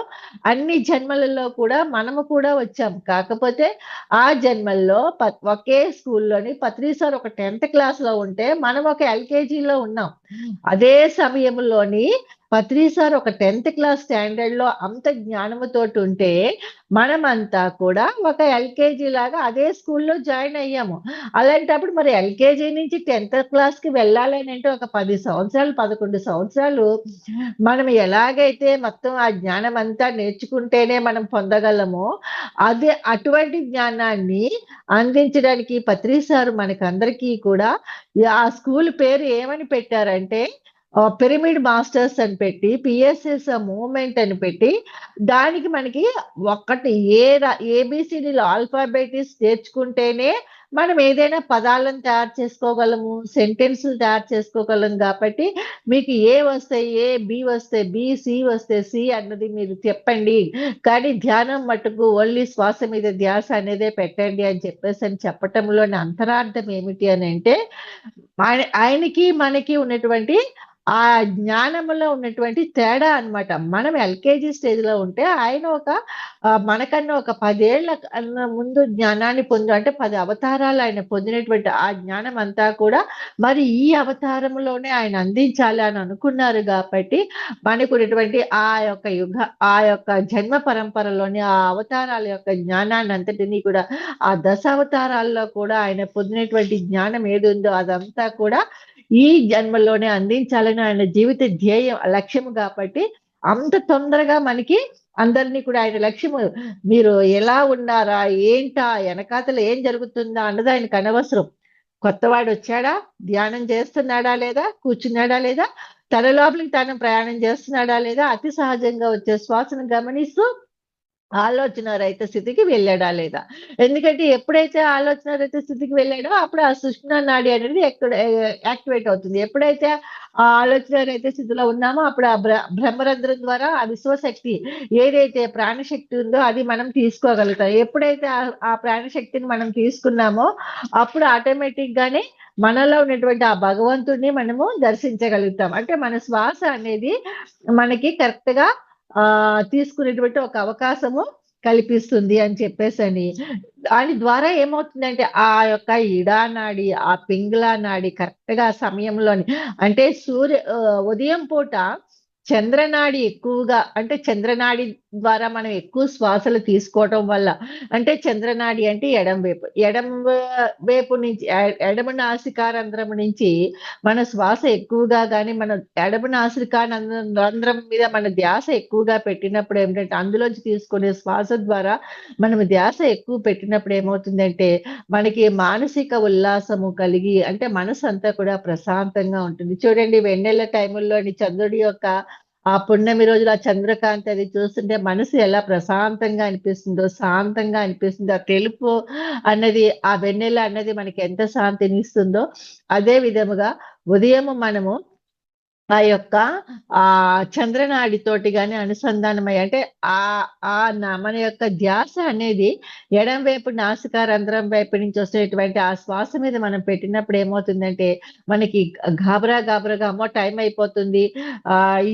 అన్ని జన్మలలో కూడా మనము కూడా వచ్చాం. కాకపోతే ఆ జన్మల్లో ఒకే స్కూల్‌లోని పత్రి సార్ ఒక 10థ్ క్లాస్‌లో ఉంటే మనం ఒక ఎల్‌కేజీలో ఉన్నాం. అదే సమయంలోని పత్రి సార్ ఒక 10థ్ క్లాస్ స్టాండర్డ్‌లో అంత జ్ఞానముతోటుంటే మనమంతా కూడా ఒక ఎల్‌కేజీ లాగా అదే స్కూల్‌లో జాయిన్ అయ్యాము. అలాంటప్పుడు మరి ఎల్‌కేజీ నుంచి 10థ్ క్లాస్‌కి వెళ్ళాలనంటే ఒక 10 సంవత్సరాలు, 11 సంవత్సరాలు మనం ఎలాగైతే మొత్తం ఆ జ్ఞానం అంతా నేర్చుకుంటేనే మనం పొందగలమో, అదే అటువంటి జ్ఞానాన్ని అందించడానికి పత్రి సార్ మనకందరికీ కూడా ఆ స్కూల్ పేరు ఏమని పెట్టారంటే పిరమిడ్ మాస్టర్స్ అని పెట్టి, పిఎస్ఎస్ మూవ్‌మెంట్ అని పెట్టి, దానికి మనకి ఒక్కటి ఏబీసీడీలు ఆల్ఫాబెటిస్ నేర్చుకుంటేనే మనం ఏదైనా పదాలను తయారు చేసుకోగలము, సెంటెన్స్‌లు తయారు చేసుకోగలం కాబట్టి, మీకు ఏ వస్తే ఏ, బి వస్తే బి, సి వస్తే సి అన్నది మీరు చెప్పండి. కానీ ధ్యానం మట్టుకు ఓన్లీ శ్వాస మీద ధ్యాస అనేదే పెట్టండి అని చెప్పేసని చెప్పటంలోని అంతరార్థం ఏమిటి అనంటే, ఆయనకి మనకి ఉన్నటువంటి ఆ జ్ఞానములో ఉన్నటువంటి తేడా అన్నమాట. మనం ఎల్‌కేజీ స్టేజ్‌లో ఉంటే ఆయన మనకన్నా ఒక 10 ఏళ్ల కన్నా ముందు జ్ఞానాన్ని అంటే 10 అవతారాలు ఆయన పొందినటువంటి ఆ జ్ఞానం అంతా కూడా మరి ఈ అవతారంలోనే ఆయన అందించాలి అని అనుకున్నారు గాబట్టి, మనకున్నటువంటి ఆ యొక్క జన్మ పరంపరలోని ఆ అవతారాల యొక్క జ్ఞానాన్నంతటిని కూడా ఆ దశావతారాల్లో కూడా ఆయన పొందినటువంటి జ్ఞానం ఏదుందో అదంతా కూడా ఈ జన్మలోనే అందించాలని ఆయన జీవిత లక్ష్యము కాబట్టి, అంత తొందరగా మనకి అందరిని కూడా ఆయన లక్ష్యము మీరు ఎలా ఉన్నారా? ఏంటా? ఎనకాతల ఏం జరుగుతుందా? అన్నది ఆయనకనవసరం. కొత్తవాడొచ్చాడా? ధ్యానం చేస్తున్నాడా లేదా? కూర్చున్నాడా లేదా? తన లోపలికి తాను ప్రయాణం చేస్తున్నాడా లేదా? అతి సహజంగా వచ్చే శ్వాసను గమనిస్తూ ఆలోచన రహిత స్థితికి వెళ్ళాడా లేదా? ఎందుకంటే ఎప్పుడైతే ఆలోచన రహిత స్థితికి వెళ్ళాడో అప్పుడు ఆ సుషుమ్నా నాడి అనేది యాక్టివేట్ అవుతుంది. ఎప్పుడైతే ఆ ఆలోచన రహిత స్థితిలో ఉన్నామో అప్పుడు ఆ బ్రహ్మరంధ్రం ద్వారా ఆ విశ్వశక్తి ఏదైతే ప్రాణశక్తి ఉందో అది మనం తీసుకోగలుగుతాం. ఎప్పుడైతే ఆ ప్రాణశక్తిని మనం తీసుకున్నామో అప్పుడు ఆటోమేటిక్ గానే మనలో ఉన్నటువంటి ఆ భగవంతుడిని మనము దర్శించగలుగుతాం. అంటే మన శ్వాస అనేది మనకి కరెక్ట్‌గా తీసుకునేటువంటి ఒక అవకాశము కల్పిస్తుంది అని చెప్పేసని. దాని ద్వారా ఏమవుతుందంటే, ఆ యొక్క ఇడా నాడి, ఆ పింగళ నాడి కరెక్ట్‌గా ఆ సమయంలోని అంటే ఉదయం పూట చంద్రనాడి ఎక్కువగా అంటే చంద్రనాడి ద్వారా మనం ఎక్కువ శ్వాసలు తీసుకోవటం వల్ల అంటే చంద్రనాడి అంటే ఎడమ వైపు. వైపు నుంచి ఎడమ నాసికారంధ్రం నుంచి మన శ్వాస ఎక్కువగా గాని, మన ఎడమ రంధ్రం మీద మన ధ్యాస ఎక్కువగా పెట్టినప్పుడు ఏమిటంటే, అందులోంచి తీసుకునే శ్వాస ద్వారా మనం ధ్యాస ఎక్కువ పెట్టినప్పుడు ఏమవుతుందంటే, మనకి మానసిక ఉల్లాసము కలిగి అంటే మనసంతా కూడా ప్రశాంతంగా ఉంటుంది. చూడండి వెన్నెల టైముల్లోని చంద్రుడి యొక్క ఆ పున్నమి రోజున ఆ చంద్రకాంతి అది చూస్తుంటే మనసు ఎలా ప్రశాంతంగా అనిపిస్తుందో, శాంతంగా అనిపిస్తుందో, ఆ తెలుపు అన్నది ఆ వెన్నెల అన్నది మనకి ఎంత శాంతినిస్తుందో, అదే విధముగా ఉదయము మనము ఆ యొక్క చంద్రనాడితోటి గాని అనుసంధానమై అంటే మన యొక్క ధ్యాస అనేది ఎడమ వైపు నాసికా రంధ్రం వైపు నుంచి వచ్చేటువంటి ఆ శ్వాస మీద మనం పెట్టినప్పుడు ఏమవుతుందంటే, మనకి గాబరాగా అమ్మో! టైం అయిపోతుంది.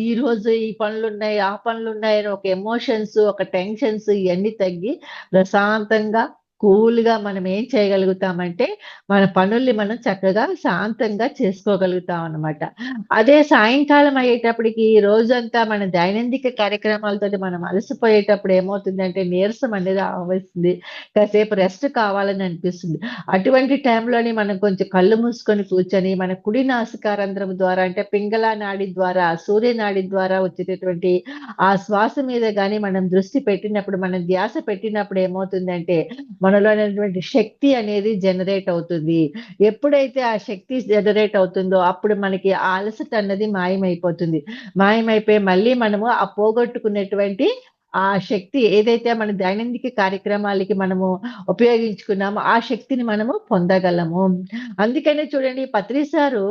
ఈరోజు ఈ పనులున్నాయి, ఆ పనులున్నాయి అని ఒక ఎమోషన్స్, ఒక టెన్షన్స్ ఇయన్నీ తగ్గి ప్రశాంతంగా కూల్‌గా మనం ఏం చేయగలుగుతామంటే, మన పనుల్ని మనం చక్కగా శాంతంగా చేసుకోగలుగుతాం అన్నమాట. అదే సాయంకాలం అయ్యేటప్పటికి రోజంతా మన దైనందిక కార్యక్రమాలతోటి మనం అలసిపోయేటప్పుడు ఏమవుతుందంటే, నీరసం అనేది ఆవహిస్తుంది. కాసేపు రెస్ట్ కావాలని అనిపిస్తుంది. అటువంటి టైంలోని మనం కొంచెం కళ్ళు మూసుకొని కూర్చొని, మన కుడి నాసికారంధ్రం ద్వారా అంటే పింగళ నాడి ద్వారా, సూర్య నాడి ద్వారా వచ్చేటటువంటి ఆ శ్వాస మీద గాని మనం దృష్టి పెట్టినప్పుడు, మనం ధ్యాస పెట్టినప్పుడు ఏమవుతుందంటే, మనలో ఉన్నటువంటి శక్తి అనేది జనరేట్ అవుతుంది. ఎప్పుడైతే ఆ శక్తి జనరేట్ అవుతుందో, అప్పుడు మనకి ఆ అలసట అన్నది మాయమైపోతుంది. మాయమైపోయి మళ్ళీ మనము ఆ పోగొట్టుకున్నటువంటి ఆ శక్తి ఏదైతే మన దైనందిక కార్యక్రమాలకి మనము ఉపయోగించుకున్నామో, ఆ శక్తిని మనము పొందగలము. అందుకనే చూడండి పత్రి సారు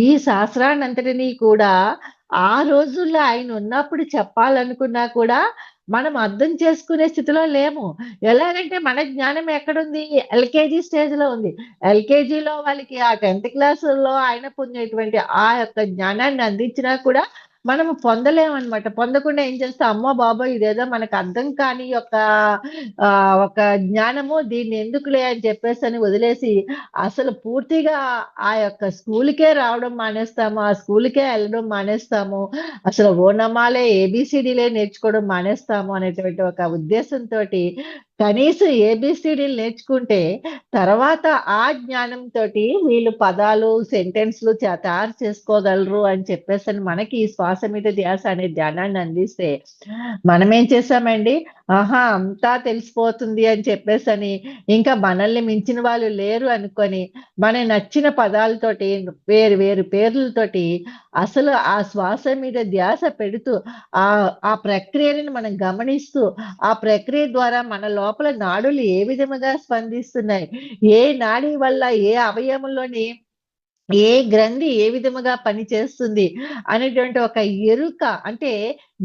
ఈ శాస్త్రాన్నంతటిని కూడా ఆ రోజుల్లో ఆయన ఉన్నప్పుడు చెప్పాలనుకున్నా కూడా మనం అర్థం చేసుకునే స్థితిలో లేము. ఎలాగంటే మన జ్ఞానం ఎక్కడుంది? ఎల్‌కేజీ స్టేజ్‌లో ఉంది. ఎల్‌కేజీలో వాళ్ళకి ఆ 10థ్ క్లాసుల్లో ఆయన పొందేటువంటి ఆ యొక్క జ్ఞానాన్ని అందించినా కూడా మనము పొందలేమనమాట. పొందకుండా ఏం చేస్తాం, అమ్మో బాబోయ్! ఇదేదో మనకు అర్థం కాని ఒక జ్ఞానము దీన్నెందుకులే అని చెప్పేసని వదిలేసి, అసలు పూర్తిగా ఆ యొక్క స్కూలుకే రావడం మానేస్తాము. ఆ స్కూలుకే ఎళ్ళడం మానేస్తాము. అసలు ఓనమాలే, ఏబీసీడీలే నేర్చుకోవడం మానేస్తాము అనేటువంటి ఒక ఉద్దేశంతోటి కనీసం ఏబీసీడీలు నేర్చుకుంటే, తర్వాత ఆ జ్ఞానంతోటి వీళ్ళు పదాలు, సెంటెన్స్‌లు తయారు చేసుకోగలరు అని చెప్పేసని మనకి ఈ శ్వాస మీద ధ్యాస అనే ధ్యానాన్ని అందిస్తే, మనమేం చేశామండి, ఆహా! అంతా తెలిసిపోతుంది అని చెప్పేసని, ఇంకా మనల్ని మించిన వాళ్ళు లేరు అనుకోని, మనకి నచ్చిన పదాలతోటి, వేరు వేరు పేర్లతోటి అసలు ఆ శ్వాస మీద ధ్యాస పెడుతూ, ఆ ప్రక్రియలను మనం గమనిస్తూ, ఆ ప్రక్రియ ద్వారా మన లోపల నాడులు ఏ విధముగా స్పందిస్తున్నాయి, ఏ నాడి వల్ల ఏ అవయవంలోని ఏ గ్రంథి ఏ విధముగా పనిచేస్తుంది అనేటువంటి ఒక ఎరుక అంటే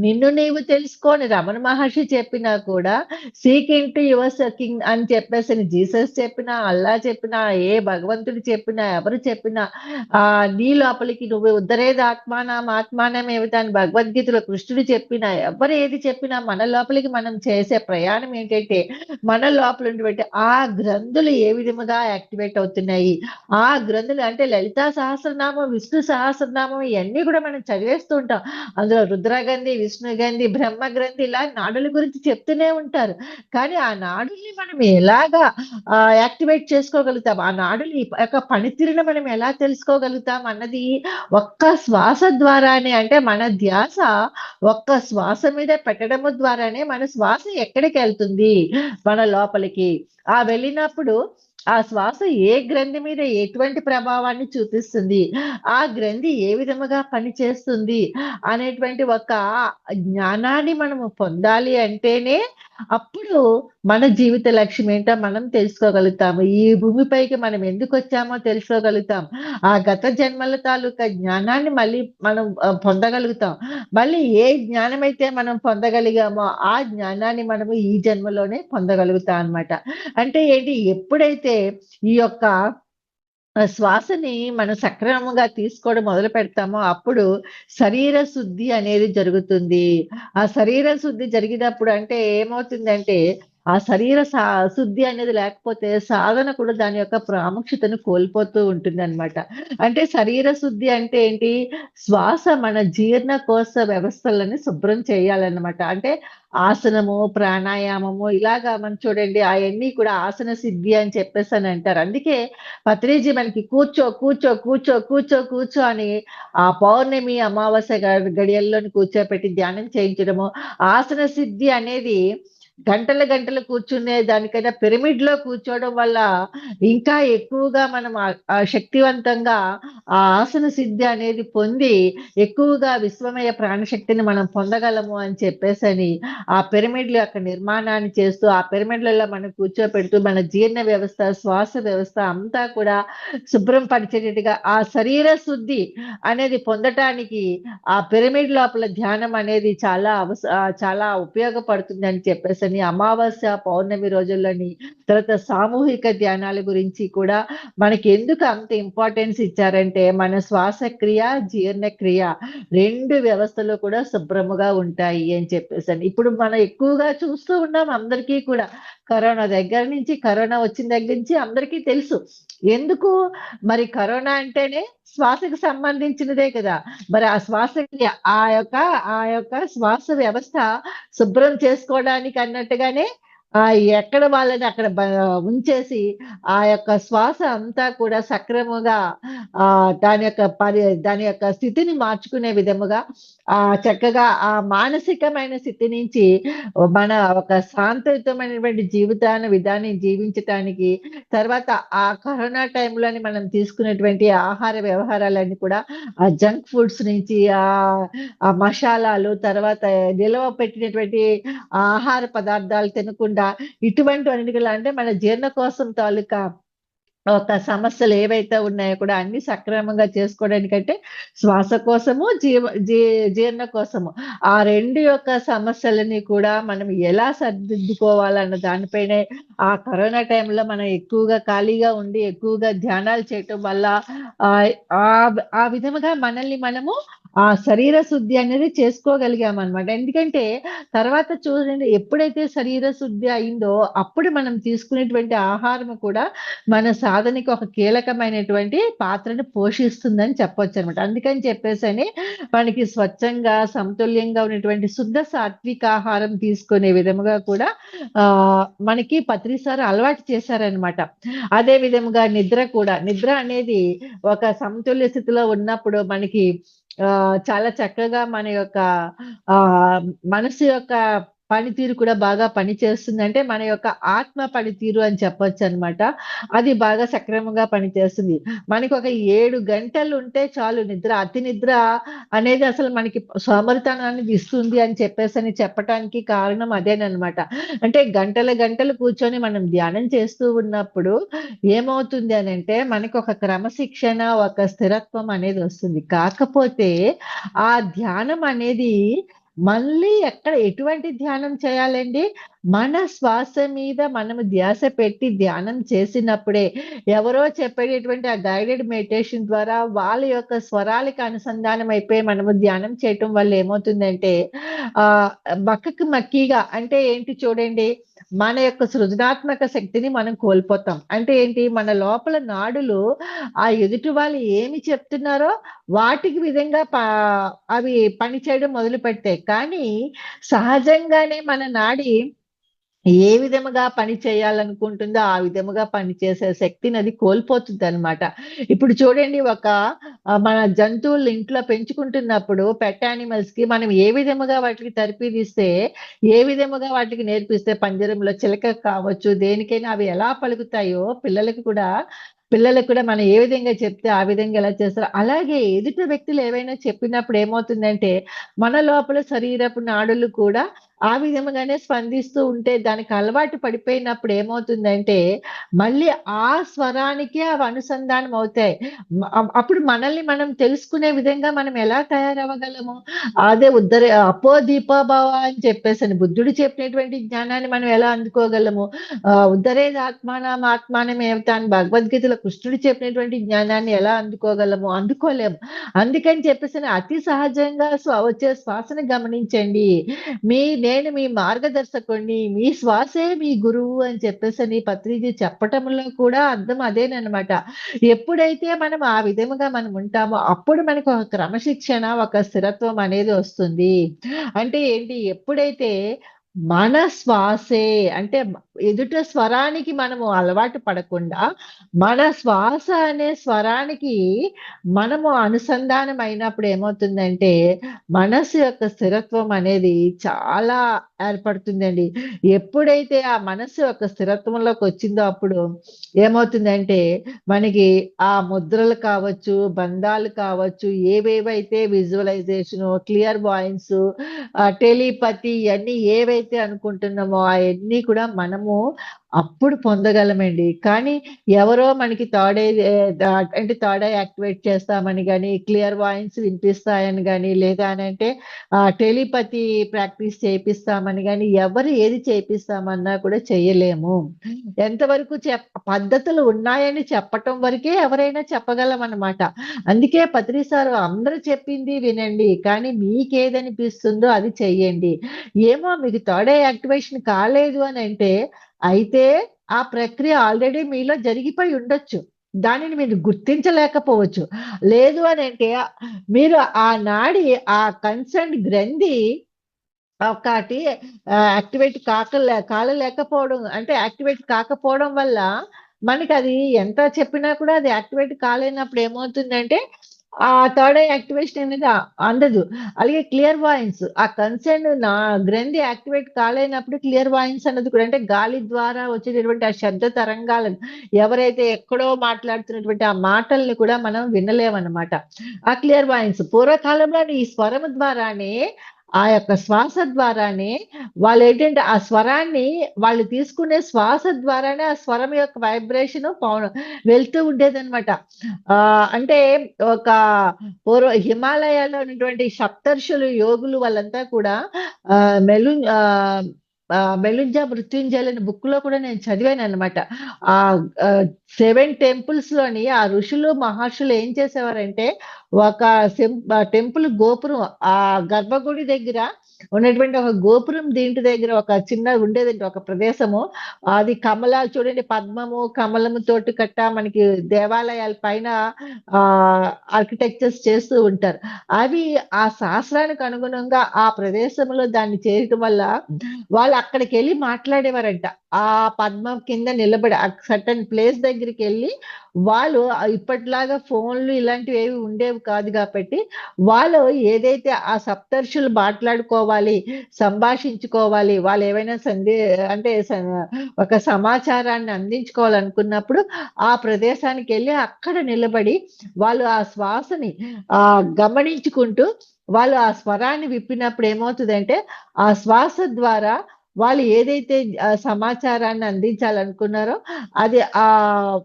నిన్ను నీవు తెలుసుకోని రమణ మహర్షి చెప్పినా కూడా సీక్ ఇంటు యువర్ కింగ్ అని చెప్పేసని జీసస్ చెప్పినా, అల్లా చెప్పినా, ఏ భగవంతుడు చెప్పినా, ఎవరు చెప్పినా నీ లోపలికి నువ్వు ఉద్ధరేది ఆత్మానం ఆత్మానమేవిత అని భగవద్గీతలో కృష్ణుడు చెప్పినా, ఎవరు ఏది చెప్పినా మన లోపలికి మనం చేసే ప్రయాణం ఏంటంటే, మన లోపల ఉన్నటువంటి ఆ గ్రంథులు ఏ విధముగా యాక్టివేట్ అవుతున్నాయి, ఆ గ్రంథులు అంటే లలితా సహస్రనామం, విష్ణు సహస్రనామం ఇయన్నీ కూడా మనం చదివేస్తూ ఉంటాం. అందులో రుద్రగ్రంథి, విష్ణు గ్రంథి, బ్రహ్మ గ్రంథి ఇలా నాడుల గురించి చెప్తూనే ఉంటారు. కానీ ఆ నాడుల్ని మనం ఎలాగా యాక్టివేట్ చేసుకోగలుగుతాం? ఆ నాడుల యొక్క పనితీరును మనం ఎలా తెలుసుకోగలుగుతాం అన్నది ఒక్క శ్వాస ద్వారానే అంటే మన ధ్యాస ఒక్క శ్వాస మీద పెట్టడము ద్వారానే మన శ్వాస ఎక్కడికెళ్తుంది? మన లోపలికి. వెళ్ళినప్పుడు ఆ శ్వాస ఏ గ్రంథి మీద ఎటువంటి ప్రభావాన్ని చూపిస్తుంది? ఆ గ్రంథి ఏ విధముగా పనిచేస్తుంది? అనేటువంటి ఒక జ్ఞానాన్ని మనము పొందాలి అంటేనే అప్పుడు మన జీవిత లక్ష్యం ఏంటో మనం తెలుసుకోగలుగుతాము. ఈ భూమిపైకి మనం ఎందుకొచ్చామో తెలుసుకోగలుగుతాం. ఆ గత జన్మల తాలూకా జ్ఞానాన్ని మళ్ళీ మనం పొందగలుగుతాం. మళ్ళీ ఏ జ్ఞానమైతే మనం పొందగలిగామో ఆ జ్ఞానాన్ని మనము ఈ జన్మలోనే పొందగలుగుతాం అన్నమాట. అంటే ఏంటి ఎప్పుడైతే ఈ యొక్క శ్వాసని మనం సక్రమంగా తీసుకోవడం మొదలుపెడతామో అప్పుడు శరీర శుద్ధి అనేది జరుగుతుంది. ఆ శరీర శుద్ధి జరిగినప్పుడు అంటే ఏమవుతుందంటే, ఆ శరీర శుద్ధి అనేది లేకపోతే సాధన కూడా దాని యొక్క ప్రాముఖ్యతను కోల్పోతూ ఉంటుందనమాట. అంటే శరీర శుద్ధి అంటే ఏంటి? శ్వాస మన జీర్ణకోశ వ్యవస్థలని శుభ్రం చేయాలన్నమాట. అంటే ఆసనము, ప్రాణాయామము ఇలాగా మనం చూడండి అయన్నీ కూడా ఆసన సిద్ధి అని చెప్పేసని అంటారు. అందుకే పత్రిజీ మనకి కూర్చో, కూర్చో, కూర్చో, కూర్చో, కూర్చో అని ఆ పౌర్ణమి, అమావాస్య గడియల్లోని కూర్చోపెట్టి ధ్యానం చేయించడము. ఆసన సిద్ధి అనేది గంటలు, గంటలు కూర్చునే దానికన్నా పిరమిడ్‌లో కూర్చోవడం వల్ల ఇంకా ఎక్కువగా మనం శక్తివంతంగా ఆ ఆసన సిద్ధి అనేది పొంది ఎక్కువగా విశ్వమయ ప్రాణశక్తిని మనం పొందగలము అని చెప్పేసని ఆ పిరమిడ్‌ల యొక్క నిర్మాణాన్ని చేస్తూ, ఆ పిరమిడ్‌లలో మనం కూర్చోపెడుతూ మన జీర్ణ వ్యవస్థ, శ్వాస వ్యవస్థ అంతా కూడా శుభ్రం పరిచేటట్టుగా ఆ శరీర శుద్ధి అనేది పొందటానికి ఆ పిరమిడ్ లోపల ధ్యానం అనేది చాలా ఉపయోగపడుతుందని చెప్పేసి చెప్పేసని అమావాస్య, పౌర్ణమి రోజుల్లోని, తర్వాత సామూహిక ధ్యానాల గురించి కూడా మనకి ఎందుకు అంత ఇంపార్టెన్స్ ఇచ్చారంటే, మన శ్వాసక్రియ, జీర్ణక్రియ 2 వ్యవస్థలు కూడా శుభ్రముగా ఉంటాయి అని చెప్పేసని. ఇప్పుడు మనం ఎక్కువగా చూస్తూ ఉన్నాం అందరికీ కూడా. కరోనా వచ్చిన దగ్గర నుంచి అందరికీ తెలుసు. ఎందుకు? మరి కరోనా అంటేనే శ్వాసకు సంబంధించినదే కదా! మరి ఆ శ్వాసక్రియ ఆ యొక్క శ్వాస వ్యవస్థ శుభ్రం చేసుకోవడానికి అన్నట్టుగానే ఎక్కడ వాళ్ళని అక్కడ ఉంచేసి ఆ యొక్క శ్వాస అంతా కూడా సక్రమంగా దాని యొక్క స్థితిని మార్చుకునే విధముగా చక్కగా ఆ మానసికమైన స్థితి నుంచి మన ఒక శాంతియుతమైనటువంటి విధానం జీవించటానికి, తర్వాత ఆ కరోనా టైంలోని మనం తీసుకునేటువంటి ఆహార వ్యవహారాలన్నీ కూడా ఆ జంక్ ఫుడ్స్ నుంచి ఆ మషాలాలు, తర్వాత నిల్వ పెట్టినటువంటి ఆహార పదార్థాలు తినకుండా ఇటువంటివన్నిటికి అంటే మన జీర్ణకోశం తాలూకా ఒక సమస్యలు ఏవైతే ఉన్నాయో కూడా అన్ని సక్రమంగా చేసుకోవడానికంటే శ్వాసకోశము, జీర్ణకోశము ఆ 2 యొక్క సమస్యలని కూడా మనం ఎలా సరిదిద్దుకోవాలన్న దానిపైనే ఆ కరోనా టైంలో మనం ఎక్కువగా ఖాళీగా ఉండి ఎక్కువగా ధ్యానాలు చేయటం వల్ల ఆ విధముగా మనల్ని మనము ఆ శరీర శుద్ధి అనేది చేసుకోగలిగామనమాట. ఎందుకంటే తర్వాత చూడండి, ఎప్పుడైతే శరీర శుద్ధి అయిందో అప్పుడు మనం తీసుకునేటువంటి ఆహారం కూడా మన సాధనకి ఒక కీలకమైనటువంటి పాత్రను పోషిస్తుందని చెప్పొచ్చనమాట. అందుకని చెప్పేసని మనకి స్వచ్ఛంగా, సమతుల్యంగా ఉన్నటువంటి శుద్ధ సాత్విక ఆహారం తీసుకునే విధముగా కూడా మనకి పత్రి సార్ అలవాటు చేశారనమాట. అదే విధముగా నిద్ర అనేది ఒక సమతుల్య స్థితిలో ఉన్నప్పుడు మనకి చాలా చక్కగా మన యొక్క మనసు యొక్క పనితీరు కూడా బాగా పనిచేస్తుంది. అంటే మన యొక్క ఆత్మ పనితీరు అని చెప్పొచ్చనమాట. అది బాగా సక్రమంగా పనిచేస్తుంది. మనకొక 7 గంటలు ఉంటే చాలు నిద్ర. అతి నిద్ర అనేది అసలు మనకి సోమరితనాన్ని ఇస్తుంది అని చెప్పేసని చెప్పటానికి కారణం అదేననమాట. అంటే గంటలు కూర్చొని మనం ధ్యానం చేస్తూ ఉన్నప్పుడు ఏమవుతుంది అనంటే మనకొక క్రమశిక్షణ, ఒక స్థిరత్వం అనేది వస్తుంది. కాకపోతే ఆ ధ్యానం అనేది మళ్ళీ ఎటువంటి ధ్యానం చేయాలండి? మన శ్వాస మీద మనము ధ్యాస పెట్టి ధ్యానం చేసినప్పుడే, ఎవరో చెప్పేటటువంటి ఆ గైడెడ్ మెడిటేషన్ ద్వారా వాళ్ళ యొక్క స్వరాలకి అనుసంధానం అయిపోయి మనము ధ్యానం చేయటం వల్ల ఏమవుతుందంటే బక్కకి మక్కిగా అంటే ఏంటి చూడండి, మన యొక్క సృజనాత్మక శక్తిని మనం కోల్పోతాం. అంటే ఏంటి? మన లోపల నాడులు ఆ ఎదుటి వాళ్ళు ఏమి చెప్తున్నారో వాటికి విధంగా అవి పనిచేయడం మొదలుపెడతాయి. కానీ సహజంగానే మన నాడి ఏ విధముగా పని చేయాలనుకుంటుందో ఆ విధముగా పనిచేసే శక్తిని అది కోల్పోతుందనమాట. ఇప్పుడు చూడండి, మన జంతువులు ఇంట్లో పెంచుకుంటున్నప్పుడు పెట్ యానిమల్స్‌కి మనం ఏ విధముగా వాటికి తర్ఫీదిస్తే, ఏ విధముగా వాటికి నేర్పిస్తే పంజరంలో చిలక కావచ్చు, దేనికైనా అవి ఎలా పలుకుతాయో పిల్లలకు కూడా మనం ఏ విధంగా చెప్తే ఆ విధంగా ఎలా చేస్తారో, అలాగే ఎదుటి వ్యక్తులు ఏవైనా చెప్పినప్పుడు ఏమవుతుందంటే, మన లోపల శరీరపు నాడులు కూడా ఆ విధముగానే స్పందిస్తూ ఉంటే దానికి అలవాటు పడిపోయినప్పుడు ఏమవుతుందంటే, మళ్ళీ ఆ స్వరానికే అవి అనుసంధానం అవుతాయి. అప్పుడు మనల్ని మనం తెలుసుకునే విధంగా మనం ఎలా తయారవ్వగలము? అదే అపో దీపోభవ అని చెప్పేసని బుద్ధుడు చెప్పినటువంటి జ్ఞానాన్ని మనం ఎలా అందుకోగలము? ఆత్మానమేవత అని భగవద్గీతలో కృష్ణుడు చెప్పినటువంటి జ్ఞానాన్ని ఎలా అందుకోగలము? అందుకోలేము. అందుకని చెప్పేసని అతి సహజంగా వచ్చే శ్వాసను గమనించండి. నేను మీ మార్గదర్శకుడిని, మీ శ్వాసే మీ గురువు అని చెప్పేసని పత్రిజీ చెప్పటంలో కూడా అర్థం అదేననమాట. ఎప్పుడైతే మనం ఆ విధముగా మనం ఉంటామో అప్పుడు మనకు ఒక క్రమశిక్షణ, ఒక స్థిరత్వం అనేది వస్తుంది. అంటే ఏంటి? ఎప్పుడైతే మన శ్వాసే అంటే ఎదుట స్వరానికి మనము అలవాటు పడకుండా, మన శ్వాస అనే స్వరానికి మనము అనుసంధానం అయినప్పుడు ఏమవుతుందంటే, మనసు యొక్క స్థిరత్వం అనేది చాలా ఏర్పడుతుందండి. ఎప్పుడైతే ఆ మనస్సు యొక్క స్థిరత్వంలోకి వచ్చిందో అప్పుడు ఏమవుతుందంటే, మనకి ఆ ముద్రలు కావచ్చు, బంధాలు కావచ్చు, ఏవేవైతే విజువలైజేషను, క్లియర్ వాయిన్స్, టెలిపతి ఇయన్నీ ఏవైతే ఏవైతే అనుకుంటున్నామో అయన్నీ కూడా మనము అప్పుడు పొందగలమండి. కానీ ఎవరో మనకి అంటే థర్డ్ ఐ యాక్టివేట్ చేస్తామని గాని, క్లియర్ వాయిన్స్ వినిపిస్తాయని గాని, లేదా అనంటే టెలిపతి ప్రాక్టీస్ చేపిస్తామని గాని, ఎవరు ఏది చేపిస్తామన్నా కూడా చెయ్యలేము. ఎంతవరకు పద్ధతులు ఉన్నాయని చెప్పటం వరకే ఎవరైనా చెప్పగలమనమాట. అందుకే పత్రి సారు అందరూ చెప్పింది వినండి. కానీ మీకేదనిపిస్తుందో అది చెయ్యండి. ఏమో మీకు థర్డ్ ఐ యాక్టివేషన్ కాలేదు అనంటే, అయితే ఆ ప్రక్రియ ఆల్రెడీ మీలో జరిగిపోయి ఉండొచ్చు. దానిని మీరు గుర్తించలేకపోవచ్చు. లేదు అనంటే మీరు ఆ నాడి, ఆ కన్సర్న్డ్ గ్రంథి ఒకటి యాక్టివేట్ కాలలేకపోవడం అంటే యాక్టివేట్ కాకపోవడం వల్ల మనకది ఎంత చెప్పినా కూడా అది యాక్టివేట్ కాలేనప్పుడు ఏమవుతుందంటే, ఆ థర్డ్ ఐ యాక్టివేషన్ అనేది అందదు. అలాగే క్లియర్ వాయిన్స్ ఆ కన్సర్న్ గ్రంథి యాక్టివేట్ కాలేనప్పుడు క్లియర్ వాయిన్స్ అన్నది కూడా అంటే గాలి ద్వారా వచ్చేటటువంటి ఆ శబ్ద తరంగాలను ఎవరైతే ఎక్కడో మాట్లాడుతున్నటువంటి ఆ మాటల్ని కూడా మనం వినలేమనమాట. ఆ క్లియర్ వాయిన్స్ పూర్వకాలంలోని ఈ స్వరము ద్వారానే ఆ యొక్క శ్వాస ద్వారానే వాళ్ళేంటంటే ఆ స్వరాన్ని వాళ్ళు తీసుకునే శ్వాస ద్వారానే ఆ స్వరం యొక్క వైబ్రేషను వెళ్తూ ఉండేదనమాట. అంటే ఒక హిమాలయాల్లో ఉన్నటువంటి సప్తర్షులు, యోగులు వాళ్ళంతా కూడా ఆహ్, మెలు ఆహ్, మెలుంజా మృత్యుంజయులు అనే బుక్‌లో కూడా నేను చదివాననమాట. ఆహ్, ఆహ్, 7 టెంపుల్స్‌లోని ఆ ఋషులు, మహర్షులు ఏం చేసేవారంటే ఒక టెంపుల్ గోపురం ఆ గర్భగుడి దగ్గర ఉన్నటువంటి ఒక గోపురం దీంటి దగ్గర ఒక చిన్నది ఉండేదండి ఒక ప్రదేశము. అది కమలాలు చూడండి పద్మము, కమలము తోటి కట్ట మనకి దేవాలయాల పైన ఆర్కిటెక్చర్స్ చేస్తూ ఉంటారు. అవి ఆ శాస్త్రానికి అనుగుణంగా ఆ ప్రదేశంలో దాన్ని చేయటం వల్ల వాళ్ళు అక్కడికెళ్ళి మాట్లాడేవారంట. ఆ పద్మం కింద నిలబడి ఆ సర్టెన్ ప్లేస్ దగ్గరికెళ్ళి వాళ్ళు ఇప్పటిలాగా ఫోన్‌లు ఇలాంటివేవి ఉండేవి కాదు గాబట్టి, వాళ్ళు ఏదైతే ఆ సప్తర్షులు మాట్లాడుకోవాలి, సంభాషించుకోవాలి, వాళ్ళేవైనా అంటే ఒక సమాచారాన్ని అందించుకోవాలనుకున్నప్పుడు, ఆ ప్రదేశానికెళ్ళి అక్కడ నిలబడి, వాళ్ళు ఆ శ్వాసని గమనించుకుంటూ, వాళ్ళు ఆ స్వరాన్ని విప్పినప్పుడు ఏమవుతదంటే, ఆ శ్వాస ద్వారా వాళ్ళు ఏదైతే సమాచారాన్ని అందించాలనుకున్నారో, అది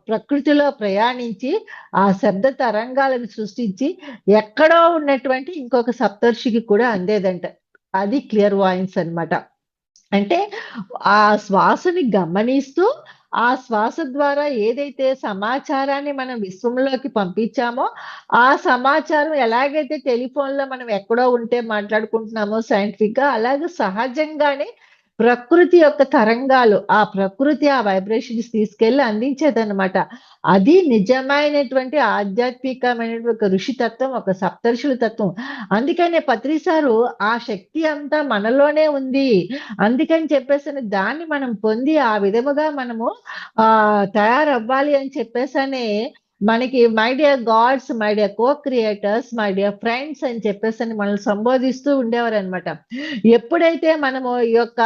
ప్రకృతిలో ప్రయాణించి, ఆ శబ్ద తరంగాలను సృష్టించి, ఎక్కడో ఉన్నటువంటి ఇంకొక సప్తర్షికి కూడా అందేదంట. అది క్లియర్ వాయిన్స్ అన్నమాట. అంటే ఆ శ్వాసని గమనిస్తూ, ఆ శ్వాస ద్వారా ఏదైతే సమాచారాన్ని మనం విశ్వంలోకి పంపించామో, ఆ సమాచారం ఎలాగైతే టెలిఫోన్‌లో మనం ఎక్కడో ఉంటే మాట్లాడుకుంటున్నామో సైంటిఫిక్‌గా, అలాగే సహజంగానే ప్రకృతి యొక్క తరంగాలు, ఆ ప్రకృతి ఆ వైబ్రేషన్స్ తీసుకెళ్ళి అందించేదనమాట. అది నిజమైనటువంటి ఆధ్యాత్మికమైనటువంటి ఒక ఋషి తత్వం, ఒక సప్తర్షుల తత్వం. అందుకనే పత్రి సారు ఆ శక్తి అంతా మనలోనే ఉంది. అందుకని చెప్పేసని దాన్ని మనం పొంది ఆ విధముగా మనము తయారవ్వాలి అని చెప్పేసని మనకి my dear God's, my dear co creators, my dear friends అని చెప్పేసని మనల్ని సంబోధిస్తూ ఉండేవారనమాట. ఎప్పుడైతే మనము ఈ యొక్క